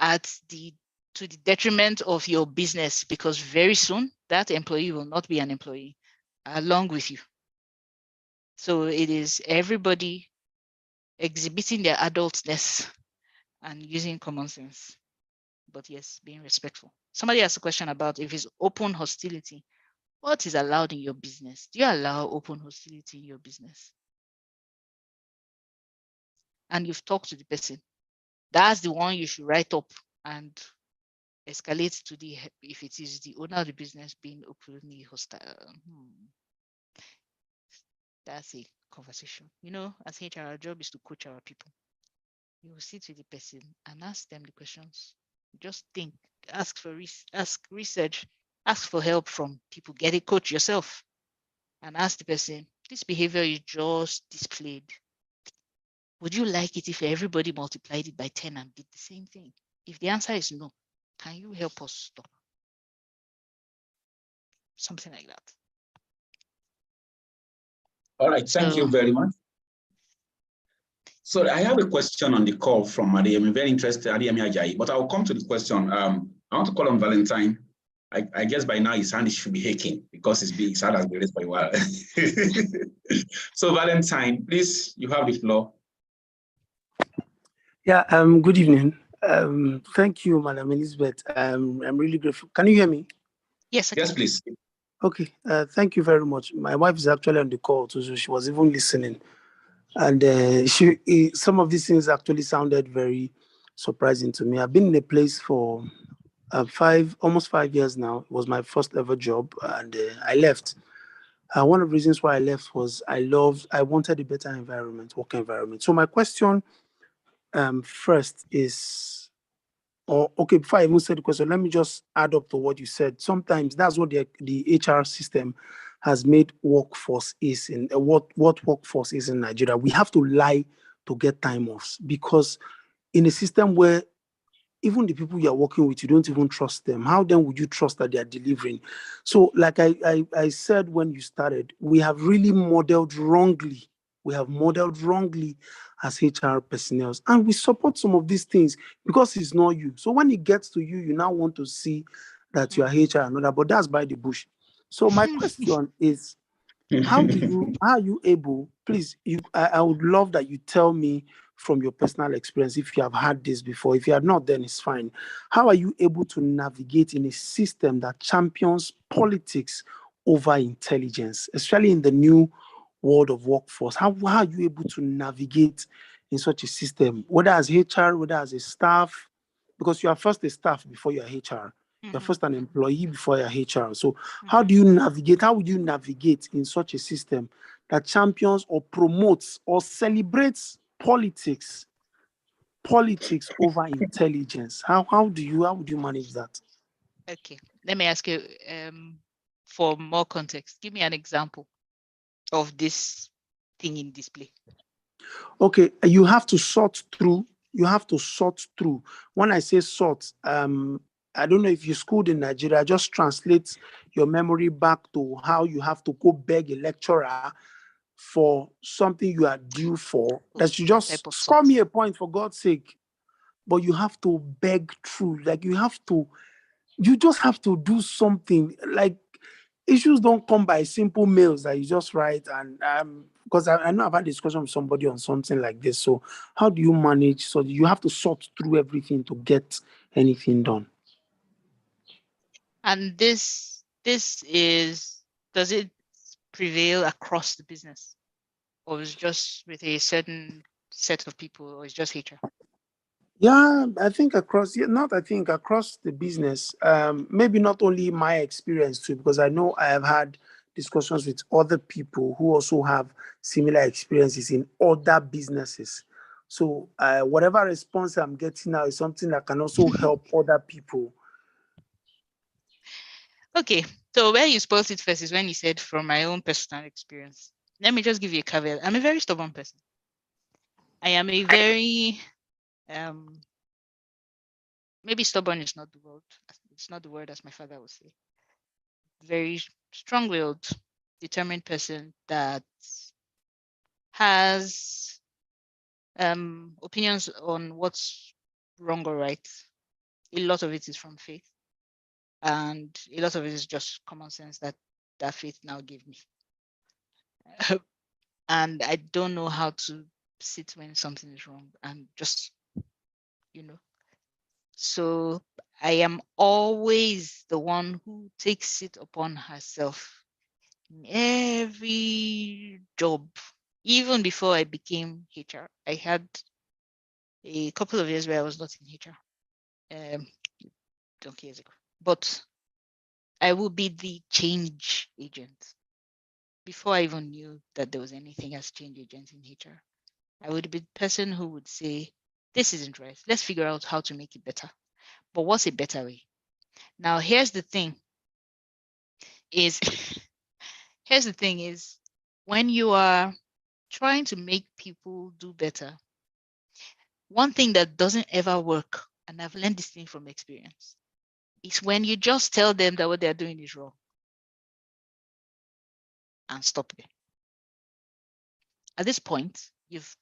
to the detriment of your business, because very soon that employee will not be an employee along with you. So it is everybody exhibiting their adultness and using common sense. But yes, being respectful. Somebody asked a question about if it's open hostility. What is allowed in your business? Do you allow open hostility in your business? And you've talked to the person. That's the one you should write up and escalate to the, if it is the owner of the business being openly hostile. That's a conversation. As HR, our job is to coach our people. You will sit with the person and ask them the questions. Just think, ask research, ask for help from people, get a coach yourself, and ask the person, this behavior you just displayed, Would you like it if everybody multiplied it by 10 and did the same thing? If the answer is no, can you help us stop? Something like that. All right, thank you very much. So I have a question on the call from Adeyemi, very interested, Adeyemi Ajayi, but I'll come to the question. I want to call on Valentine. I guess by now his hand should be aching because his hand has been raised for a while. So Valentine, please, you have the floor. Yeah, good evening. Thank you, Madam Elizabeth. I'm really grateful. Can you hear me? Yes, yes, please. Okay, thank you very much. My wife is actually on the call too, so she was even listening. And some of these things actually sounded very surprising to me. I've been in a place for almost 5 years now. It was my first ever job, and I left. One of the reasons why I left was I wanted a better environment, work environment. So my question first is, okay, before I even say the question, let me just add up to what you said. Sometimes that's what the HR system has made workforce is in what workforce is in Nigeria. We have to lie to get time offs, because in a system where even the people you're working with, you don't even trust them. How then would you trust that they are delivering? So like I said when you started, we have really modeled wrongly. We have modeled wrongly as HR personnel. And we support some of these things because it's not you. So when it gets to you, you now want to see that you are HR and another, but that's by the bush. So my question is, how are you able, please, I would love that you tell me from your personal experience if you have had this before. If you have not, then it's fine. How are you able to navigate in a system that champions politics over intelligence, especially in the new world of workforce? How are you able to navigate in such a system, whether as HR, whether as a staff? Because you are first a staff before you are HR. You're first an employee before you're HR. So how do you navigate? How would you navigate in such a system that champions or promotes or celebrates politics over intelligence? How would you manage that? Okay, let me ask you for more context. Give me an example of this thing in display. Okay, you have to sort through. When I say sort, I don't know if you schooled in Nigeria, just translate your memory back to how you have to go beg a lecturer for something you are due for. That you just score me a point, for God's sake. But you have to beg through. Like you just have to do something. Like issues don't come by simple mails that you just write. And because I know I've had a discussion with somebody on something like this. So how do you manage? So you have to sort through everything to get anything done. And does it prevail across the business, or is it just with a certain set of people, or is it just HR? Yeah, I think across the business, maybe not only my experience too, because I know I have had discussions with other people who also have similar experiences in other businesses. So whatever response I'm getting now is something that can also help other people. Okay, so where you spoke it first is when you said from my own personal experience. Let me just give you a caveat. I'm a very stubborn person. I am a very maybe stubborn is not the word. It's not the word as my father would say. Very strong-willed, determined person that has opinions on what's wrong or right. A lot of it is from faith, and a lot of it is just common sense that faith now gave me. And I don't know how to sit when something is wrong and just, So I am always the one who takes it upon herself in every job. Even before I became HR, I had a couple of years where I was not in HR, 20 years ago. But I would be the change agent. Before I even knew that there was anything as change agent in HR, I would be the person who would say, this isn't right. Let's figure out how to make it better. But what's a better way? Now, here's the thing is when you are trying to make people do better, one thing that doesn't ever work, and I've learned this thing from experience, is when you just tell them that what they're doing is wrong and stop them. At this point, you've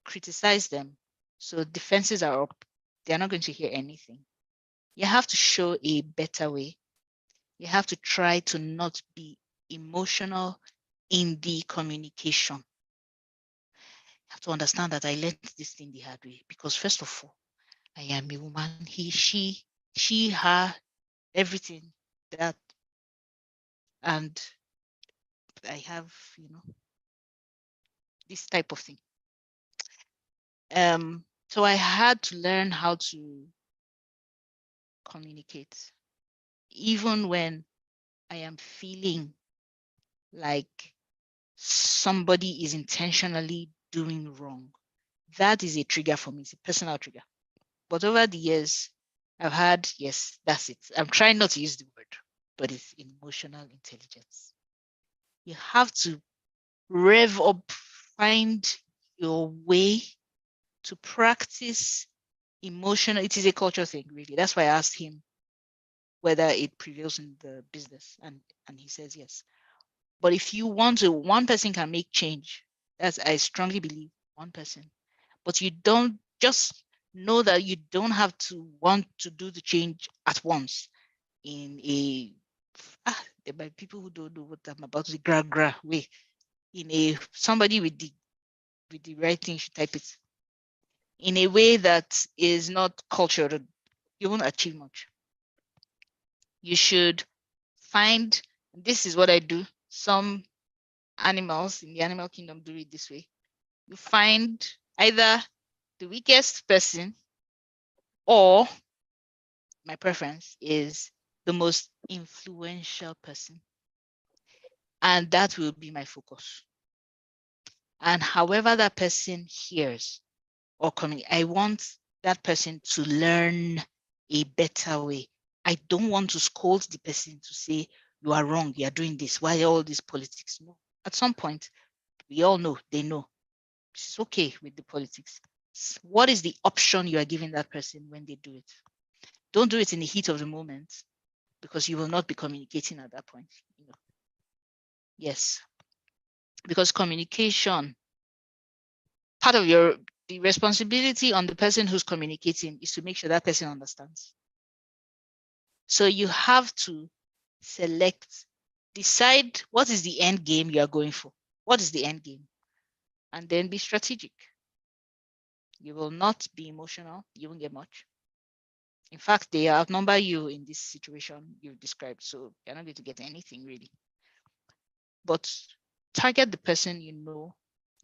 criticized them, so defenses are up. They're not going to hear anything. You have to show a better way. You have to try to not be emotional in the communication. You have to understand that I learned this thing the hard way because, first of all, I am a woman. He, she, her, everything that, and I have, this type of thing. So I had to learn how to communicate, even when I am feeling like somebody is intentionally doing wrong. That is a trigger for me. It's a personal trigger. But over the years, I've had, yes, that's it. I'm trying not to use the word, but it's emotional intelligence. You have to rev up, find your way to practice emotional. It is a culture thing, really. That's why I asked him whether it prevails in the business, and he says yes. But if you want to, one person can make change. That's, I strongly believe, one person. But you don't, just know that you don't have to want to do the change at once in a there might be people who don't know what I'm about to say, gra way. In a somebody with the right thing should type it in a way that is not cultural. You won't achieve much. You should find, this is what I do. Some animals in the animal kingdom do it this way. You find either the weakest person, or my preference is the most influential person. And that will be my focus. And however that person hears or communicates, I want that person to learn a better way. I don't want to scold the person to say, you are wrong, you are doing this, why all this politics? No. At some point, we all know, they know. It's okay with the politics. What is the option you are giving that person when they do it? Don't do it in the heat of the moment, because you will not be communicating at that point. Yes, because communication, part of the responsibility on the person who's communicating is to make sure that person understands. So you have to decide what is the end game you are going for. What is the end game? And then be strategic. You will not be emotional. You won't get much. In fact, they outnumber you in this situation you've described. So you're not going to get anything really. But target the person you know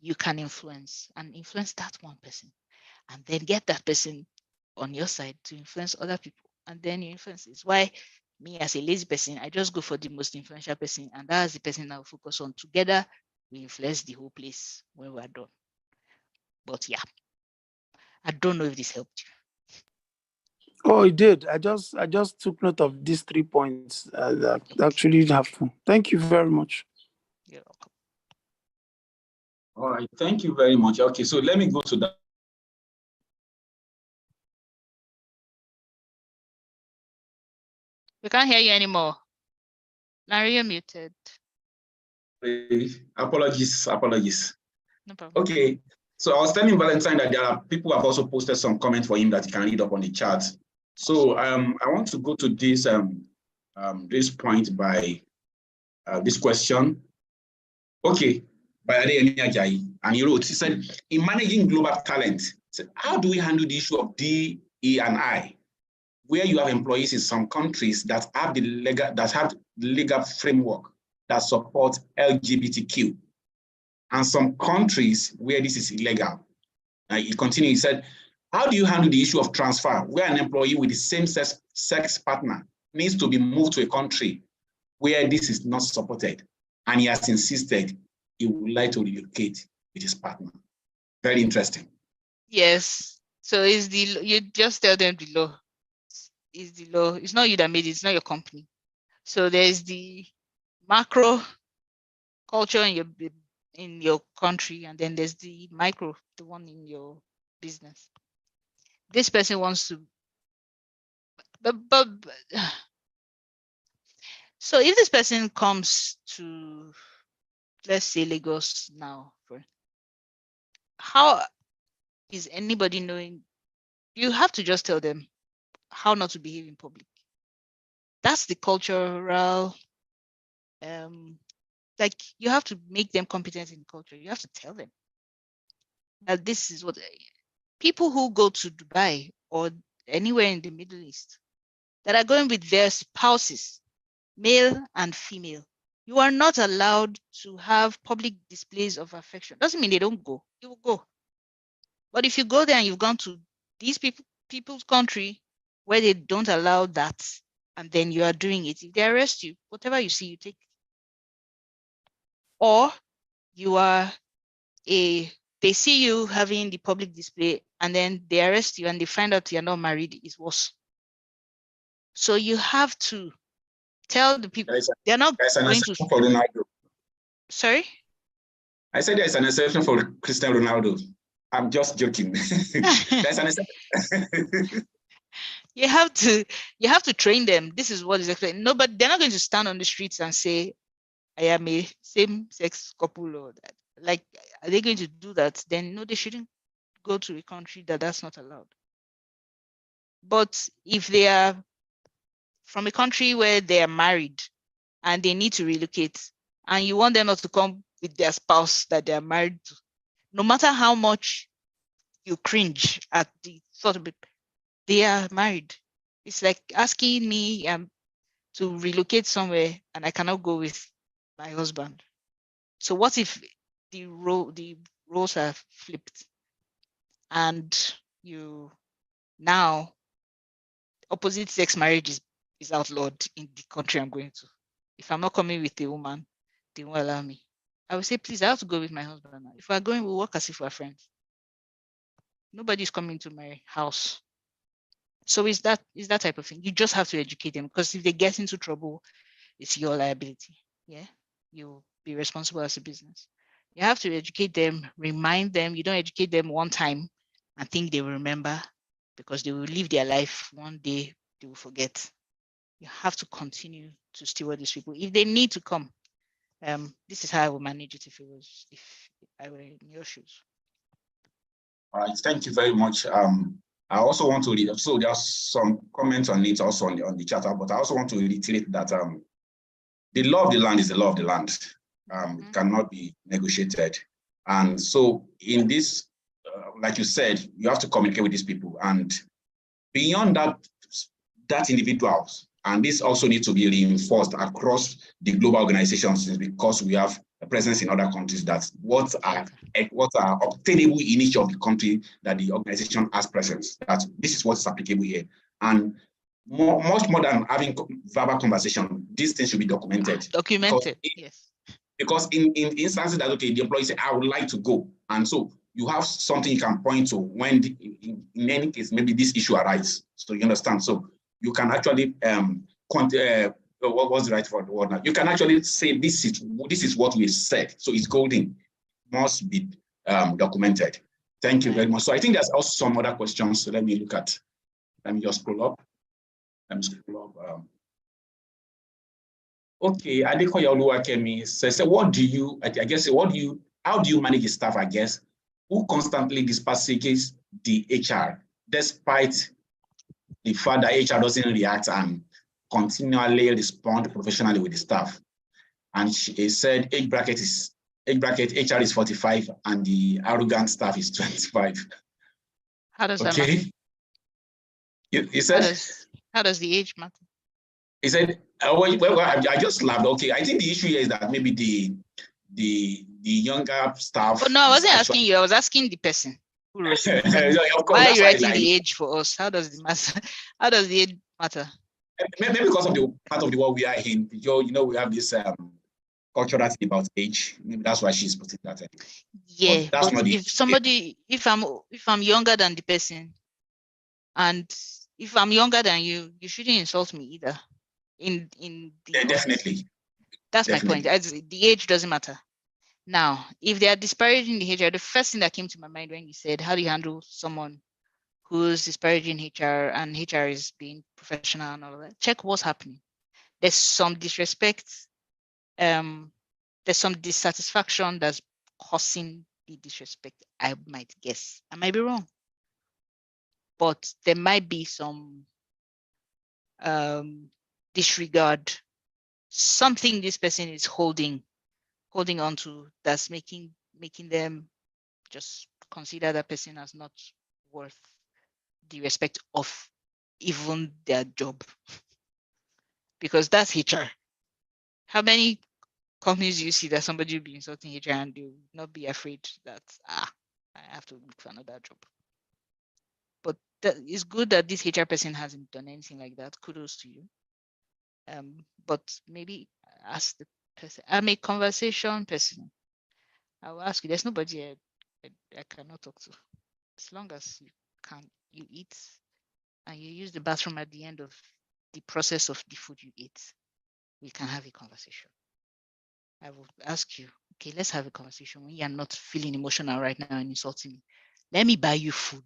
you can influence, and influence that one person. And then get that person on your side to influence other people. And then you influence. It's why me, as a lazy person, I just go for the most influential person. And that's the person I'll focus on. Together, we influence the whole place when we're done. But yeah, I don't know if this helped you. Oh, it did. I just took note of these 3 points. That actually helpful. Thank you very much. You're welcome. All right, thank you very much. Okay, so let me go to that. We can't hear you anymore. Larry, you're muted. Apologies. No problem. Okay, so I was telling Valentine that there are people who have also posted some comments for him that he can read up on the chat. So I want to go to this this point by this question. Okay, by Adeyemi Ajayi, and he wrote, he said, in managing global talent, said, how do we handle the issue of DE&I, where you have employees in some countries that have the legal framework that support LGBTQ, and some countries where this is illegal? He continued, he said, how do you handle the issue of transfer, where an employee with the same sex partner needs to be moved to a country where this is not supported, and he has insisted he would like to relocate with his partner? Very interesting. Yes. So you just tell them the law. Is the law. It's not you that made it, it's not your company. So there's the macro culture and your in your country, and then there's the micro, the one in your business. This person wants to, but so if this person comes to, let's say, Lagos now, how is anybody knowing? You have to just tell them how not to behave in public. That's the cultural, like you have to make them competent in culture. You have to tell them that this is what people who go to Dubai or anywhere in the Middle East that are going with their spouses, male and female, you are not allowed to have public displays of affection. Doesn't mean they don't go. You will go. But if you go there and you've gone to these people's country where they don't allow that, and then you are doing it, if they arrest you, whatever you see, you take. Or you are they see you having the public display and then they arrest you and they find out you're not married, is worse. So you have to tell the people they're not going to. For Ronaldo. Sorry? I said there's an exception for Cristiano Ronaldo. I'm just joking. There's an exception. You have to train them. This is what is expected. No, but they're not going to stand on the streets and say, I am a same-sex couple or that. Like, are they going to do that? Then no, they shouldn't go to a country that's not allowed. But if they are from a country where they are married and they need to relocate, and you want them not to come with their spouse that they are married to, no matter how much you cringe at the thought of it, they are married. It's like asking me to relocate somewhere and I cannot go with my husband. So what if the roles are flipped and you now opposite sex marriage is outlawed in the country I'm going to? If I'm not coming with a woman, they won't allow me. I will say, please, I have to go with my husband now. If we're going, we'll work as if we're friends. Nobody's coming to my house. So it's that type of thing. You just have to educate them, because if they get into trouble, it's your liability. Yeah, you'll be responsible as a business. You have to educate them, remind them. You don't educate them one time and think they will remember, because they will live their life. One day they will forget. You have to continue to steward these people. If they need to come, this is how I would manage it if I were in your shoes. All right, thank you very much. I also want to read, so there are some comments on it also on the chat, but I also want to reiterate that the law of the land is the law of the land. It cannot be negotiated. And so in this, like you said, you have to communicate with these people. And beyond that individuals, and this also needs to be reinforced across the global organizations, because we have a presence in other countries, that what are obtainable in each of the country that the organization has presence, that this is what's applicable here. And much more than having verbal conversation, these things should be documented. Yes. Because in instances that, okay, the employee say, I would like to go. And so you have something you can point to when, in any case, maybe this issue arises. So you understand? So you can actually, what's the right word now? You can actually say, this is what we said. So it's golden, must be documented. Thank you very much. So I think there's also some other questions. So let me just scroll up. Okay, Adekoya Oluwakemi says, what do you, how do you manage the staff, I guess, who constantly dispassages the HR, despite the fact that HR doesn't react and continually respond professionally with the staff? And she said age bracket HR is 45 and the arrogant staff is 25. How does that matter? You said? How does the age matter? He said, well, I just laughed. Okay, I think the issue here is that maybe the younger staff. Oh, no, I wasn't asking you. I was asking the person who wrote it. Of course, why are you writing the age for us? How does the age matter? Maybe because of the part of the world we are in. You know, we have this cultural thing about age. Maybe that's why she's putting that in. Yeah, but if I'm younger than the person, and if I'm younger than you, you shouldn't insult me either. Definitely. That's my point. The age doesn't matter. Now, if they are disparaging the HR, the first thing that came to my mind when you said, how do you handle someone who's disparaging HR and HR is being professional and all of that? Check what's happening. There's some disrespect. There's some dissatisfaction that's causing the disrespect, I might guess. I might be wrong. But there might be some disregard, something this person is holding on to that's making them just consider that person as not worth the respect of even their job, because that's HR. How many companies do you see that somebody will be insulting HR and they will not be afraid that I have to look for another job? But it's good that this HR person hasn't done anything like that. Kudos to you. But maybe ask the person. I'm a conversation person. I will ask you. There's nobody I cannot talk to. As long as you eat and you use the bathroom at the end of the process of the food you eat, we can have a conversation. I will ask you, okay, let's have a conversation when you're not feeling emotional right now and insulting me. Let me buy you food,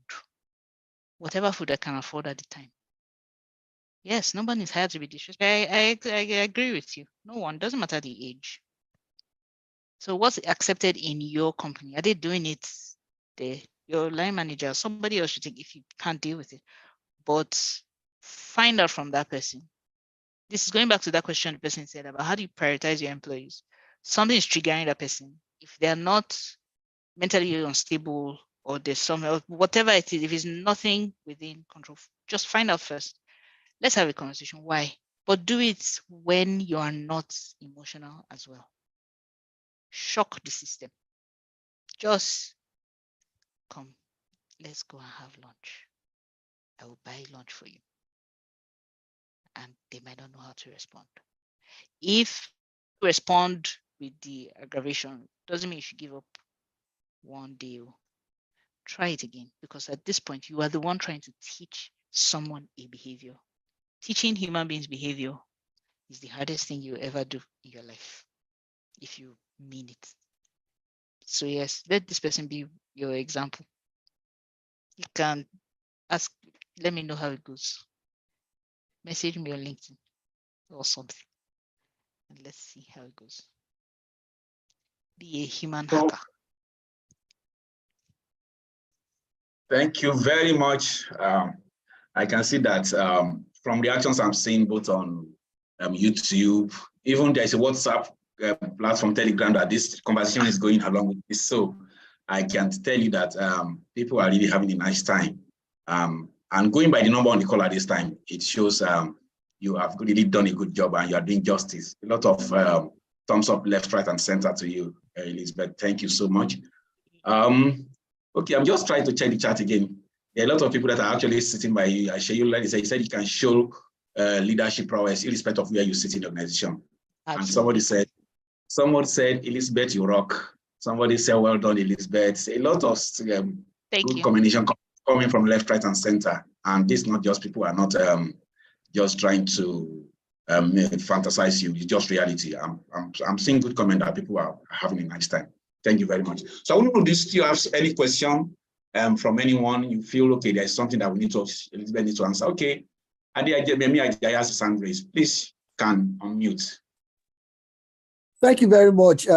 whatever food I can afford at the time. Yes, no one is hired to be disrespectful. I agree with you. No one, doesn't matter the age. So what's accepted in your company? Are they doing it there? Your line manager, somebody else should think if you can't deal with it. But find out from that person. This is going back to that question the person said about how do you prioritize your employees? Something is triggering that person. If they're not mentally unstable or there's some, whatever it is, if it's nothing within control, just find out first. Let's have a conversation. Why? But do it when you are not emotional as well. Shock the system. Just come, let's go and have lunch. I will buy lunch for you. And they might not know how to respond. If you respond with the aggravation, doesn't mean you should give up one deal. Try it again, because at this point, you are the one trying to teach someone a behavior. Teaching human beings behavior is the hardest thing you ever do in your life, if you mean it. So yes, let this person be your example. You can ask, let me know how it goes. Message me on LinkedIn or something, and let's see how it goes. Be a human hacker. Thank you very much. I can see that from the actions I'm seeing both on YouTube, even there's a WhatsApp platform, Telegram, that this conversation is going along with this. So I can tell you that people are really having a nice time. And going by the number on the call at this time, it shows you have really done a good job and you are doing justice. A lot of thumbs up left, right, and center to you, Elizabeth. Thank you so much. Okay, I'm just trying to check the chat again. There are a lot of people that are actually sitting by you. I share you, like he said you can show leadership prowess irrespective of where you sit in the organization. Absolutely. And someone said, Elizabeth, you rock. Somebody said, well done, Elizabeth. A lot of good combination coming from left, right, and center. And this not just people are not just trying to fantasize you. It's just reality. I'm seeing good comment that people are having a nice time. Thank you very much. So I want to do you have any question from anyone? You feel okay, there's something that we need to Elizabeth needs to answer. Okay. And I ask Sand raised. Please can unmute. Thank you very much,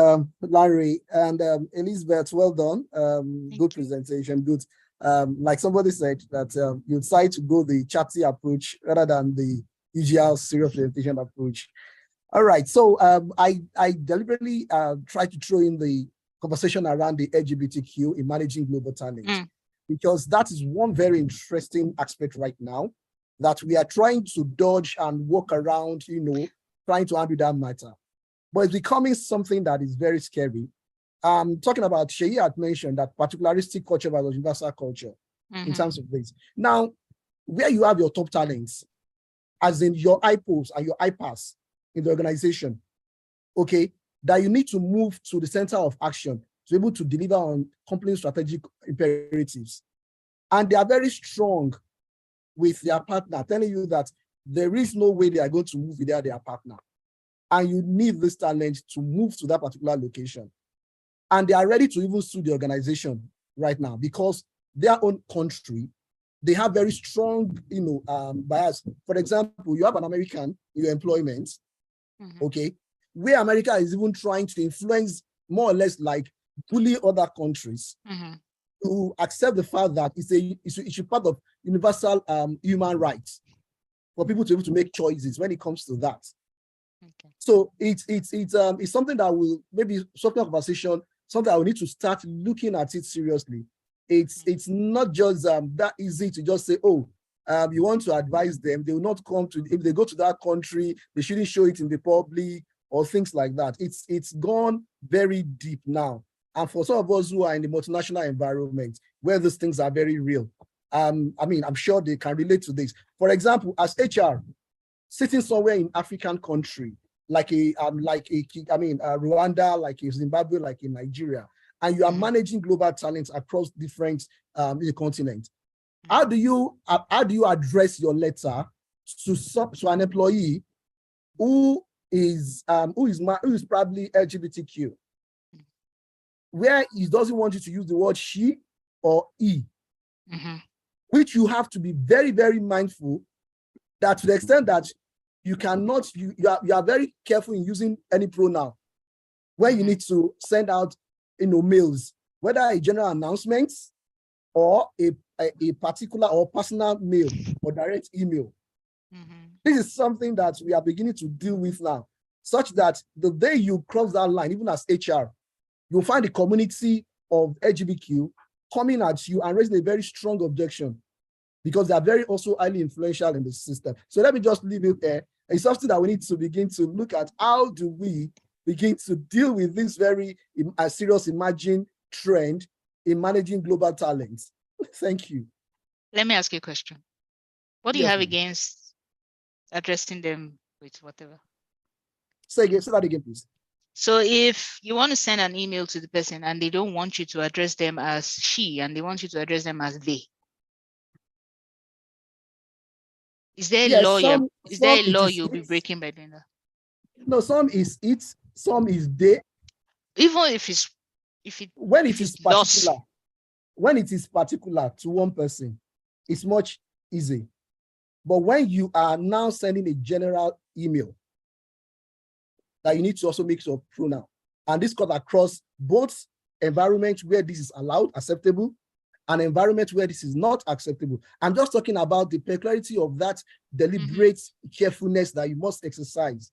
Larry and Elizabeth. Well done. Good presentation. Good. Like somebody said that you decide to go the chatty approach rather than the usual serious presentation approach. All right. So I deliberately tried to throw in the conversation around the LGBTQ in managing global talent, because that is one very interesting aspect right now that we are trying to dodge and work around, trying to handle that matter. But it's becoming something that is very scary. Talking about, Sheyi had mentioned that particularistic culture versus universal culture in terms of this. Now, where you have your top talents, as in your IPOs and your IPAS in the organization, okay, that you need to move to the center of action to be able to deliver on company strategic imperatives. And they are very strong with their partner, telling you that there is no way they are going to move without their partner. And you need this talent to move to that particular location. And they are ready to even sue the organization right now because their own country, they have very strong, bias. For example, you have an American in your employment, okay, where America is even trying to influence more or less like bully other countries to accept the fact that it's part of universal human rights for people to be able to make choices when it comes to that. Okay. So it's something that will maybe something conversation, something I will need to start looking at it seriously. It's not just that easy to just say, oh, you want to advise them, they will not come to, if they go to that country, they shouldn't show it in the public or things like that. It's gone very deep now. And for some of us who are in the multinational environment where these things are very real, I mean, I'm sure they can relate to this. For example, as HR, sitting somewhere in African country, like Rwanda, like a Zimbabwe, like in Nigeria, and you are managing global talents across different the continent. How do you address your letter to an employee who is probably LGBTQ, where he doesn't want you to use the word she or he, which you have to be very, very mindful that to the extent that you cannot, you are very careful in using any pronoun when you need to send out mails, whether a general announcement or a particular or personal mail or direct email. This is something that we are beginning to deal with now, such that the day you cross that line, even as HR, you'll find the community of LGBTQ coming at you and raising a very strong objection because they are very also highly influential in the system. So let me just leave it there. It's something that we need to begin to look at. How do we begin to deal with this very serious emerging trend in managing global talents? Thank you. Let me ask you a question. What do you have against addressing them with whatever? Say that again, please. So if you want to send an email to the person and they don't want you to address them as she and they want you to address them as they, is there a law? Is there a law you'll be breaking by doing that? No, some is it, some is they. Even when it is particular, when it is particular to one person, it's much easier. But when you are now sending a general email, that you need to also make your pronoun, and this cuts across both environments where this is allowed, acceptable, and environment where this is not acceptable. I'm just talking about the peculiarity of that deliberate carefulness that you must exercise.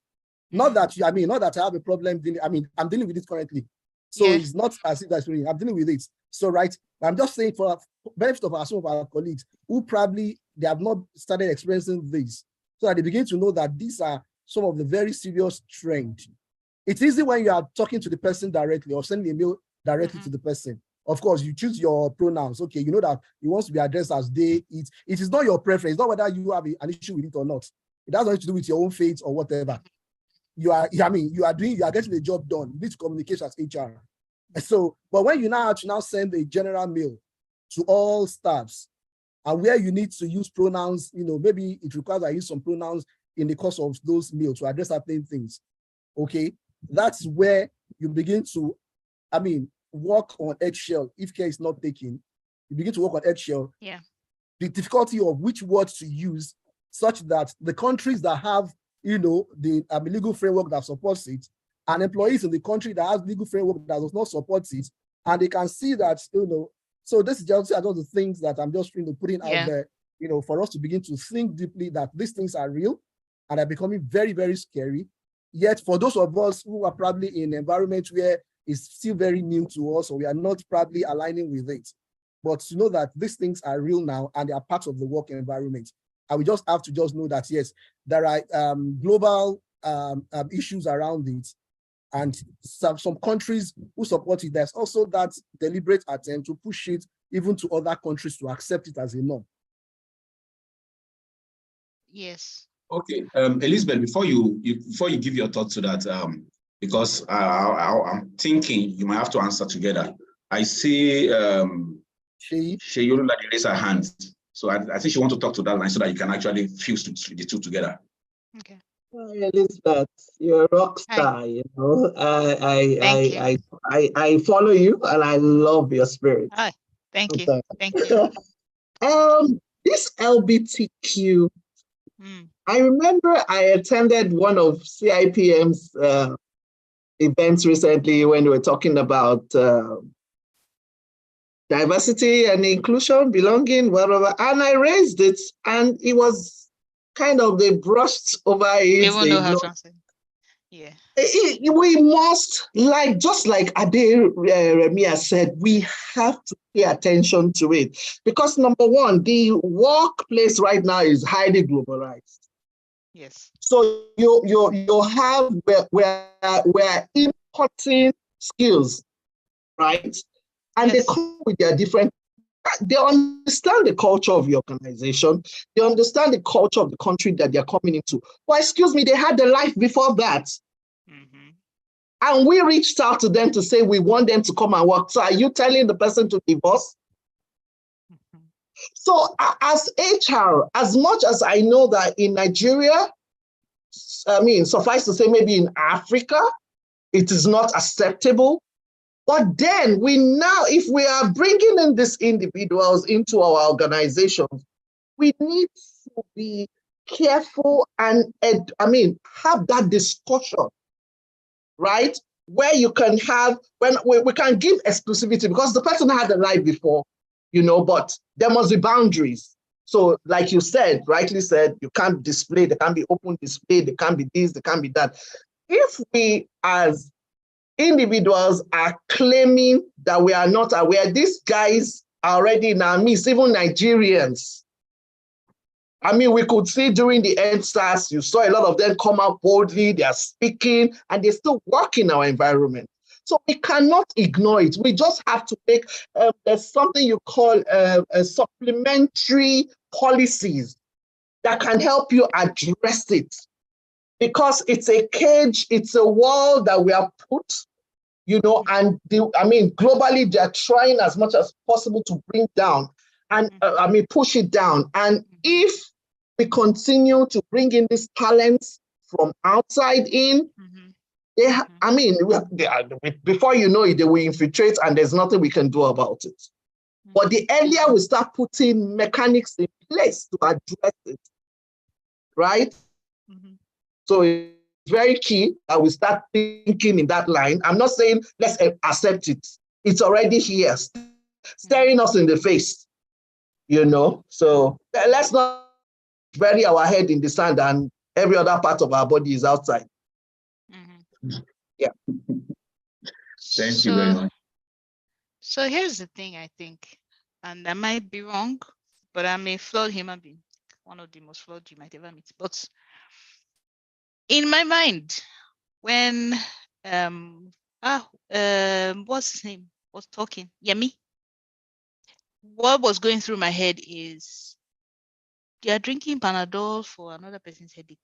Not that not that I have a problem dealing. I'm dealing with it currently, so it's not as if that's really. I'm dealing with it. So I'm just saying for benefit of some of our colleagues who probably they have not started experiencing this, so that they begin to know that these are some of the very serious trends. It's easy when you are talking to the person directly or sending a mail directly to the person. Of course, you choose your pronouns. Okay, you know that you want to be addressed as they, it. It is not your preference. It's not whether you have an issue with it or not. It has nothing to do with your own faith or whatever. You are getting the job done. You need to communicate as HR. So, but when you now send a general mail to all staffs, and where you need to use pronouns, maybe it requires I use some pronouns in the course of those mails to address certain things. Okay, that's where you begin to, work on eggshell. If care is not taken, you begin to work on eggshell. Yeah. The difficulty of which words to use, such that the countries that have, the legal framework that supports it, and employees in the country that has legal framework that does not support it, and they can see that, so this is just the things that I'm just putting out there, for us to begin to think deeply that these things are real and are becoming very, very scary. Yet for those of us who are probably in an environment where it's still very new to us, or we are not probably aligning with it, but to know that these things are real now and they are part of the work environment. And we just have to know that, yes, there are global issues around it, and some countries who support it. There's also that deliberate attempt to push it even to other countries to accept it as a norm. Yes. Okay, Elizabeth, before you give your thoughts to that, because I'm thinking you might have to answer together. I see Sheyolu like raise her hand, so I think she wants to talk to that line so that you can actually fuse the two together. Okay. Hi, Elizabeth, you're a rock Hi. star, you know. Thank you. I follow you and I love your spirit. Hi. Thank you. Okay. Thank you. This LBTQ, Mm. I remember I attended one of CIPM's events recently when we were talking about diversity and inclusion, belonging, whatever, and I raised it, and it was kind of, they brushed over They it. won't They know how ignored. to answer. Yeah. We must, like, just like Ade Remia said, we have to pay attention to it, because number one, the workplace right now is highly globalized. Yes. So you have, we're importing skills, right? And they Yes. come with their different, they understand the culture of your organization, they understand the culture of the country that they're coming into. Well, excuse me, they had the life before that. Mm-hmm. And we reached out to them to say we want them to come and work. So are you telling the person to divorce? Mm-hmm. So as HR, as much as I know that in Nigeria, I mean, suffice to say, maybe in Africa, it is not acceptable. But then we now, if we are bringing in these individuals into our organizations, we need to be careful and have that discussion, right? Where you can have, when we can give exclusivity, because the person had a life before, you know, but there must be boundaries. So like you said, rightly said, you can't display, there can't be open display, there can't be this, there can't be that. If we as individuals are claiming that we are not aware, these guys are already in our midst, even Nigerians. I mean, we could see during the EndSARS, you saw a lot of them come out boldly, they are speaking, and they still work in our environment. So we cannot ignore it. We just have to make, there's something you call a supplementary policies that can help you address it. Because it's a cage, it's a wall that we have put, you know, and globally, they're trying as much as possible to bring down and push it down. And if we continue to bring in these talents from outside in, before you know it, they will infiltrate and there's nothing we can do about it. But the earlier we start putting mechanics in place to address it, right? So it's very key that we start thinking in that line. I'm not saying let's accept it. It's already here, staring us in the face, you know. So let's not bury our head in the sand and every other part of our body is outside. Yeah. Thank you very much. So here's the thing, I think, and I might be wrong, but I'm a flawed human being, one of the most flawed you might ever meet. But in my mind, when what's his name was talking, Yemi, what was going through my head is you are drinking Panadol for another person's headache.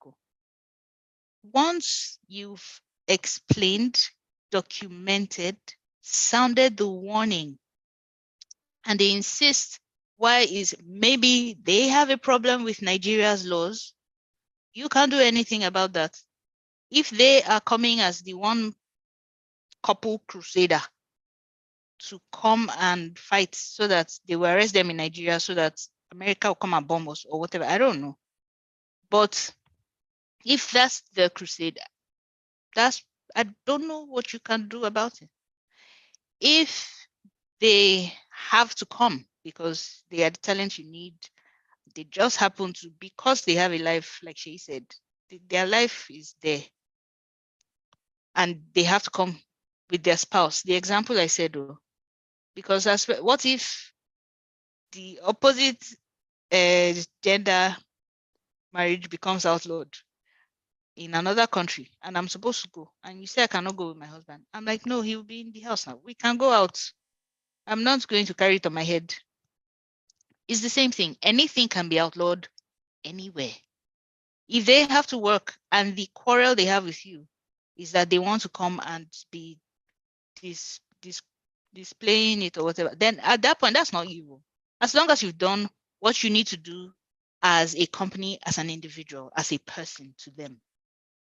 Once you've explained, documented, sounded the warning, and they insist why is maybe they have a problem with Nigeria's laws, you can't do anything about that. If they are coming as the one couple crusader to come and fight so that they will arrest them in Nigeria so that America will come and bomb us or whatever, I don't know. But if that's the crusade, I don't know what you can do about it. If they have to come because they are the talent you need, they just happen to, because they have a life, like she said, their life is there and they have to come with their spouse. The example I said, though, because what if the opposite gender marriage becomes outlawed in another country and I'm supposed to go and you say I cannot go with my husband? I'm like, no, he'll be in the house now. We can go out. I'm not going to carry it on my head. It's the same thing. Anything can be outlawed anywhere. If they have to work and the quarrel they have with you is that they want to come and be displaying it or whatever, then at that point, that's not evil. As long as you've done what you need to do as a company, as an individual, as a person to them.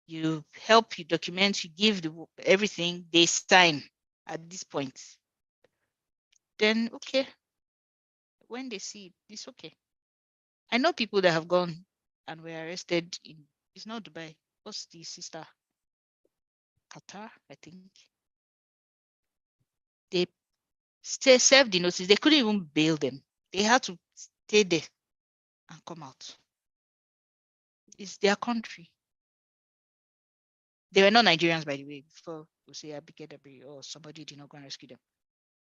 you help, you document, you give everything, they sign at this point. Then, okay, when they see it, it's okay. I know people that have gone and were arrested in, it's not Dubai, what's the sister? Qatar, I think. They served the notice. They couldn't even bail them. They had to stay there and come out. It's their country. They were not Nigerians, by the way, before we say Abike or somebody did not go and rescue them.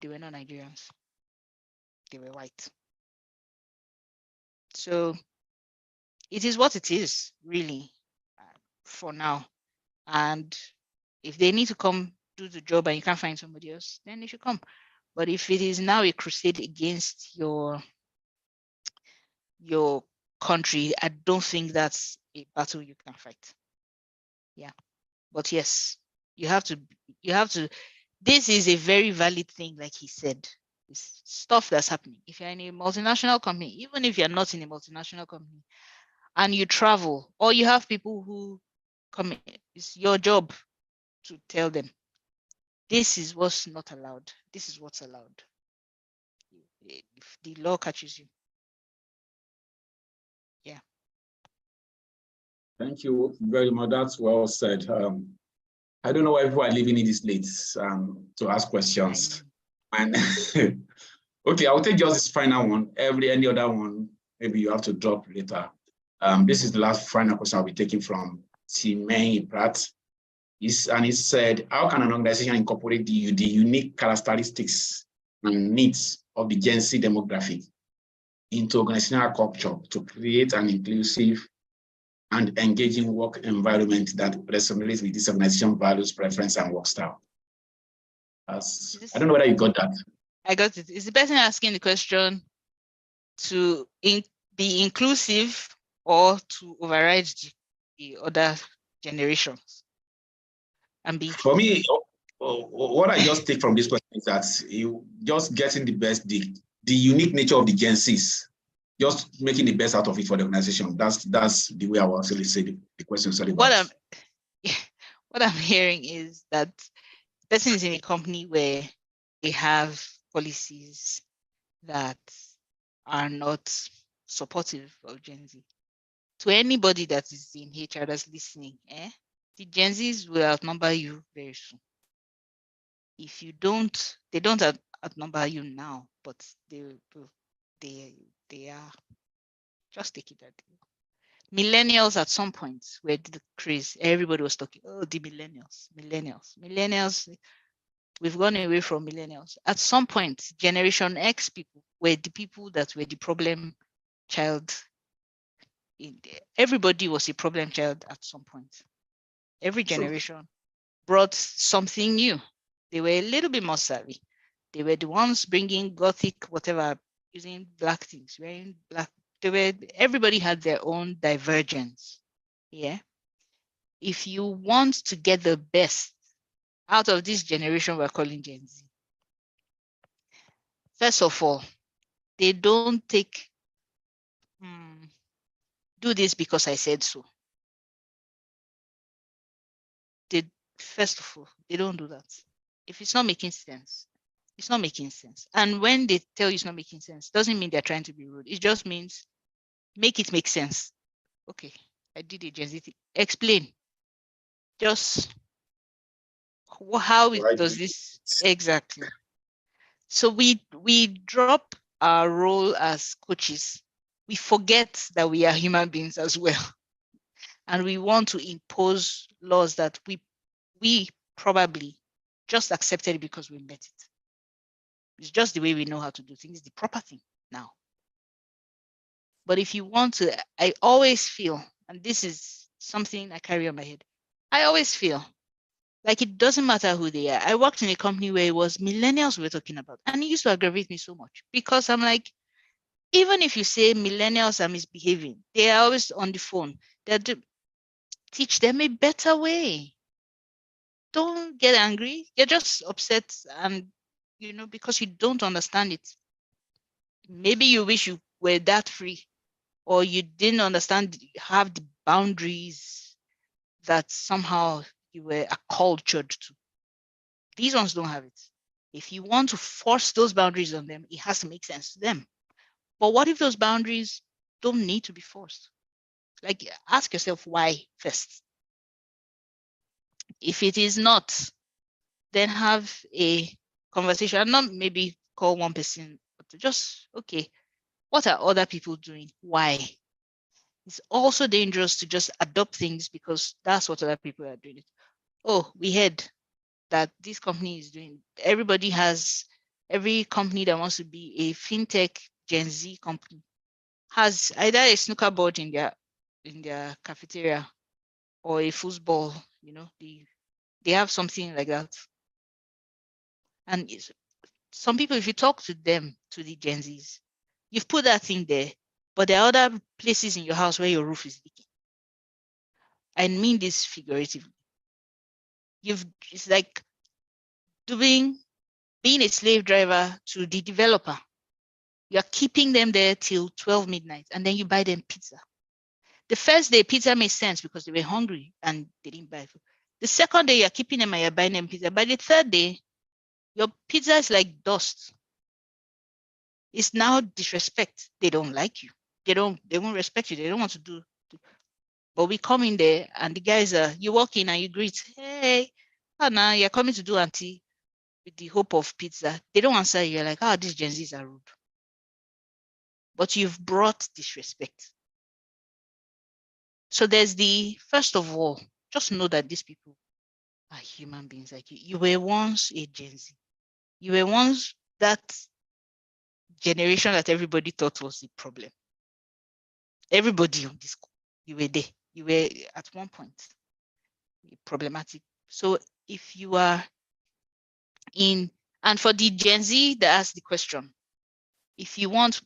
They were not Nigerians. They were white. So it is what it is, really, for now. And if they need to come do the job and you can't find somebody else, then they should come. But if it is now a crusade against your country, I don't think that's a battle you can fight. Yeah. But yes, you have to, this is a very valid thing, like he said. It's stuff that's happening. If you're in a multinational company, even if you're not in a multinational company, and you travel, or you have people who come in, it's your job to tell them, this is what's not allowed. This is what's allowed. If the law catches you. Yeah. Thank you very much. That's well said. I don't know why people are leaving it this late to ask questions. And okay, I'll take just this final one. Any other one, maybe you have to drop later. This is the last final question I'll be taking from Timei Pratt. And he said, how can an organization incorporate the unique characteristics and needs of the Gen Z demographic into organizational culture to create an inclusive and engaging work environment that resonates with this organization values, preference, and work style? I don't know whether you got that. I got it. Is the person asking the question to be inclusive or to override the other generations? And be for me, what I just take from this question is that you just getting the best, the unique nature of the Gen Zs, just making the best out of it for the organization. That's the way I will actually say the question. Sorry, what I'm hearing is that the person is in a company where they have policies that are not supportive of Gen Z. To anybody that is in HR that's listening, the Gen Zs will outnumber you very soon. If you don't, they don't outnumber you now, but they are, just take it that way. Millennials at some point were the craze. Everybody was talking, oh, the millennials. We've gone away from millennials. At some point, Generation X people were the people that were the problem child. Everybody was a problem child at some point. Every generation brought something new. They were a little bit more savvy. They were the ones bringing gothic, whatever, using black things, wearing black. Everybody had their own divergence. Yeah. If you want to get the best out of this generation we're calling Gen Z, first of all, they don't do this because I said so. First of all, they don't do that. If it's not making sense, it's not making sense. And when they tell you it's not making sense, doesn't mean they're trying to be rude. It just means make it make sense. Okay, I did a Gen Z thing. Explain. Just how does this exactly? So we drop our role as coaches. We forget that we are human beings as well, and we want to impose laws that we probably just accepted because we met it. It's just the way we know how to do things, the proper thing now. But if you want to, I always feel, and this is something I carry on my head, I always feel like it doesn't matter who they are. I worked in a company where it was millennials we were talking about, and it used to aggravate me so much because I'm like, even if you say millennials are misbehaving, they are always on the phone. Teach them a better way. Don't get angry. You're just upset, and because you don't understand it. Maybe you wish you were that free, or you didn't understand, have the boundaries that somehow you were accultured to. These ones don't have it. If you want to force those boundaries on them, it has to make sense to them. But what if those boundaries don't need to be forced? Like, ask yourself why first. If it is not, then have a conversation and not maybe call one person, but just, okay, what are other people doing? Why? It's also dangerous to just adopt things because that's what other people are doing. Oh, we heard that this company is doing, every company that wants to be a fintech Gen Z company has either a snooker board in their cafeteria or a foosball, they have something like that. And some people, if you talk to them, to the Gen Zs, you've put that thing there, but there are other places in your house where your roof is leaking. I mean this figuratively. It's like being a slave driver to the developer. You're keeping them there till 12 midnight, and then you buy them pizza. The first day, pizza made sense because they were hungry and they didn't buy food. The second day, you're keeping them and you're buying them pizza. By the third day, your pizza is like dust. It's now disrespect. They don't like you. They won't respect you. They don't want to do. But we come in there and the guys you walk in and you greet, hey, Anna, you're coming to do auntie with the hope of pizza. They don't answer you. You're like, these Gen Zs are rude. But you've brought disrespect. So there's first of all, just know that these people are human beings like you. You were once a Gen Z. You were once that generation that everybody thought was the problem. Everybody on this call, you were there. You were at one point problematic. So if you are and for the Gen Z that asked the question, if you want,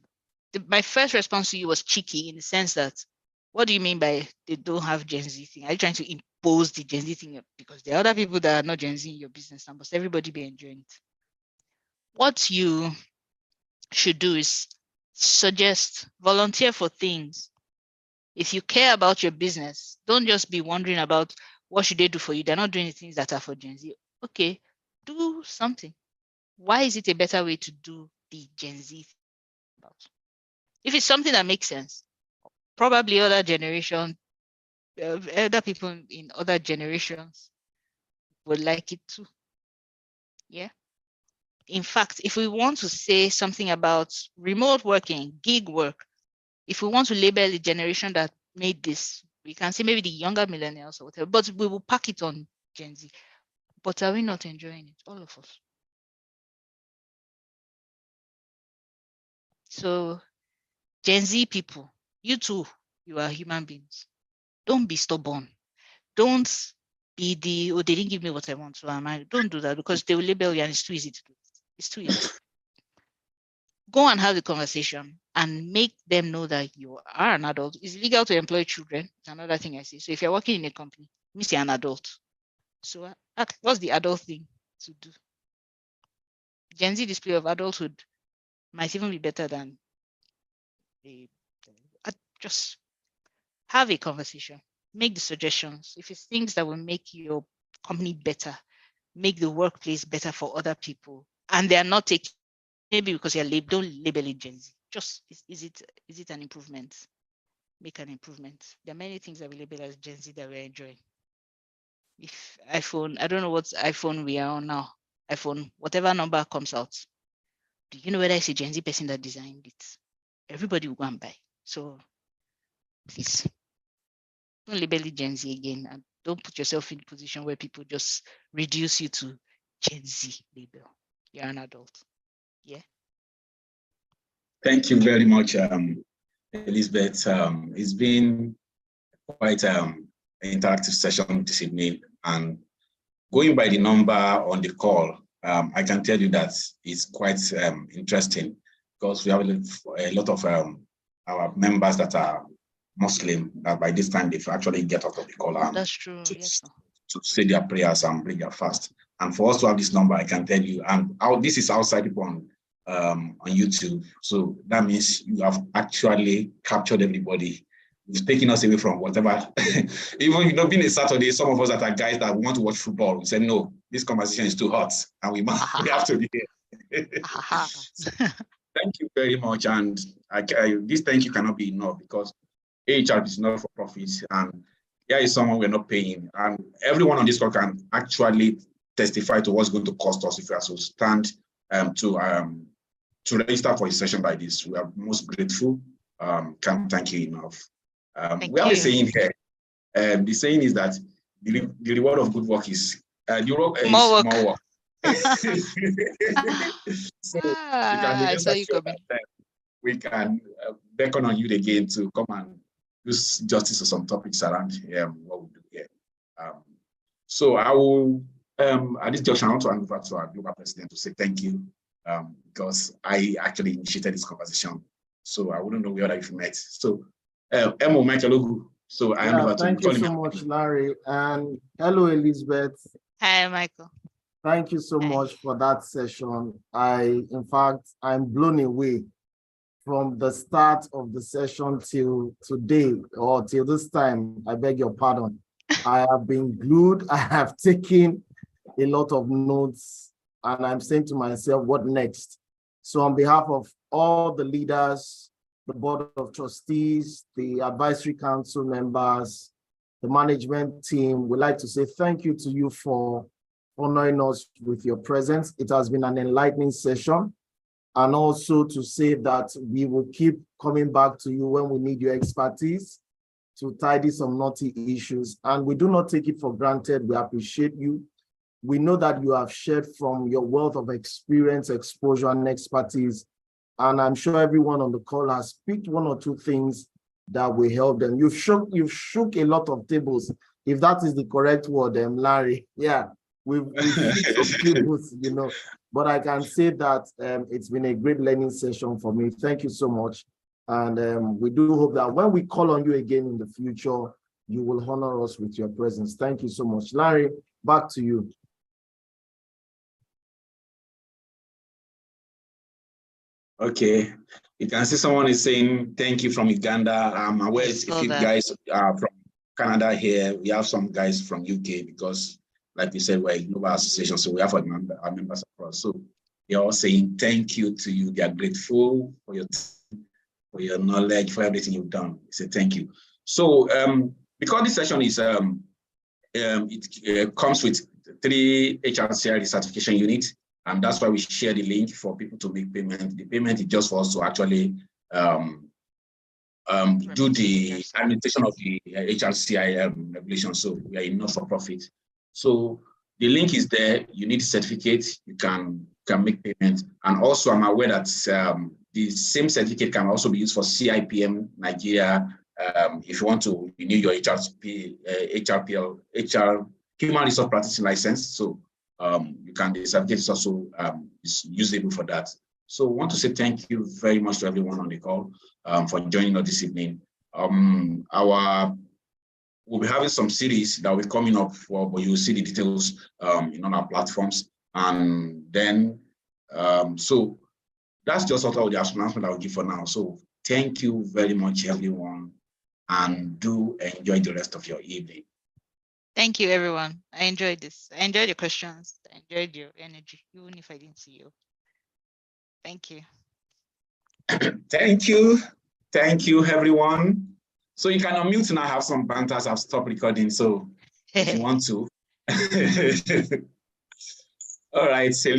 my first response to you was cheeky in the sense that, what do you mean by they don't have Gen Z thing? Are you trying to impose the Gen Z thing? Because there are other people that are not Gen Z in your business, and must everybody be enjoying it? What you should do is suggest, volunteer for things. If you care about your business, don't just be wondering about what should they do for you. They're not doing the things that are for Gen Z. Okay, do something. Why is it a better way to do the Gen Z thing about? If it's something that makes sense, probably other generation, other people in other generations would like it too. Yeah. In fact, if we want to say something about remote working, gig work, if we want to label the generation that made this, we can say maybe the younger millennials or whatever, but we will pack it on Gen Z. But are we not enjoying it? All of us. So Gen Z people, you too, you are human beings. Don't be stubborn. Don't be they didn't give me what I want, so don't do that, because they will label you and it's too easy to do. It's too easy. Go and have the conversation and make them know that you are an adult. It's legal to employ children. It's another thing I say. So if you're working in a company, it means you're an adult. So what's the adult thing to do? Gen Z display of adulthood might even be better than just have a conversation, make the suggestions. If it's things that will make your company better, make the workplace better for other people, and they are not taking, maybe because you're don't label it Gen Z. Just is it an improvement? Make an improvement. There are many things that we label as Gen Z that we're enjoying. If iPhone, I don't know what iPhone we are on now. iPhone, whatever number comes out, do you know whether it's a Gen Z person that designed it? Everybody will go and buy. So please don't label it Gen Z again, and don't put yourself in a position where people just reduce you to Gen Z label. You're an adult. Yeah. Thank you very much, Elizabeth. It's been quite an interactive session this evening, and going by the number on the call, I can tell you that it's quite interesting, because we have a lot of our members that are Muslim, that by this time they've actually get out of the call and that's true. Yes, to say their prayers and bring their fast. And for us to have this number, I can tell you, and this is outside people on YouTube. So that means you have actually captured everybody it's taking us away from whatever. Even being a Saturday, some of us that are guys that want to watch football, we said, no, this conversation is too hot and we have to be here. Thank you very much. And this thank you cannot be enough because HR is not for profit. And here is someone we're not paying. And everyone on this call can actually testify to what's going to cost us if we are to stand to register for a session like this. We are most grateful. Can't thank you enough. We have a saying here. The saying is that the reward of good work is more work. So we can beckon on you again to come and do justice to some topics around what we do here. So I will, at this junction, I want to hand over to our global president to say thank you, because I actually initiated this conversation. So I wouldn't know where I've met. So, Emo Michael, so I am over to thank you so much, Larry. And hello, Elizabeth. Hi, Michael. Thank you so much for that session. In fact, I'm blown away from the start of the session till today, or till this time. I beg your pardon. I have been glued. I have taken a lot of notes, and I'm saying to myself, what next? So on behalf of all the leaders, the board of trustees, the advisory council members, the management team, we'd like to say thank you to you for honoring us with your presence. It has been an enlightening session. And also to say that we will keep coming back to you when we need your expertise to tidy some knotty issues. And we do not take it for granted. We appreciate you. We know that you have shared from your wealth of experience, exposure, and expertise. And I'm sure everyone on the call has picked one or two things that will help them. You've shook a lot of tables, if that is the correct word, Larry. Yeah, we've shook some tables, But I can say that it's been a great learning session for me. Thank you so much. And we do hope that when we call on you again in the future, you will honor us with your presence. Thank you so much. Larry, back to you. Okay, you can see someone is saying thank you from Uganda. I'm aware if you guys are from Canada here, we have some guys from UK because, like we said, we're a global association, so we have our members across. So they're all saying thank you to you. They are grateful for your knowledge, for everything you've done. Say thank you. So because this session is it comes with 3 HRCI certification units. And that's why we share the link for people to make payment. The payment is just for us to actually do the administration of the HRCI regulation. So we are in not-for-profit. So the link is there. You need a certificate. You can make payment. And also, I'm aware that the same certificate can also be used for CIPM Nigeria. If you want to renew your HRPL, Human Resource Practicing License. So you can, the certificate is also is usable for that. So I want to say thank you very much to everyone on the call for joining us this evening. We'll be having some series that will be coming up but you'll see the details on our platforms. And then, so that's just sort of the announcement I will give for now. So thank you very much, everyone, and do enjoy the rest of your evening. Thank you, everyone. I enjoyed this. I enjoyed your questions. I enjoyed your energy, even if I didn't see you. Thank you. Thank you. Thank you, everyone. So you can unmute now, have some banters. I've stopped recording. So if you want to. All right, Celine.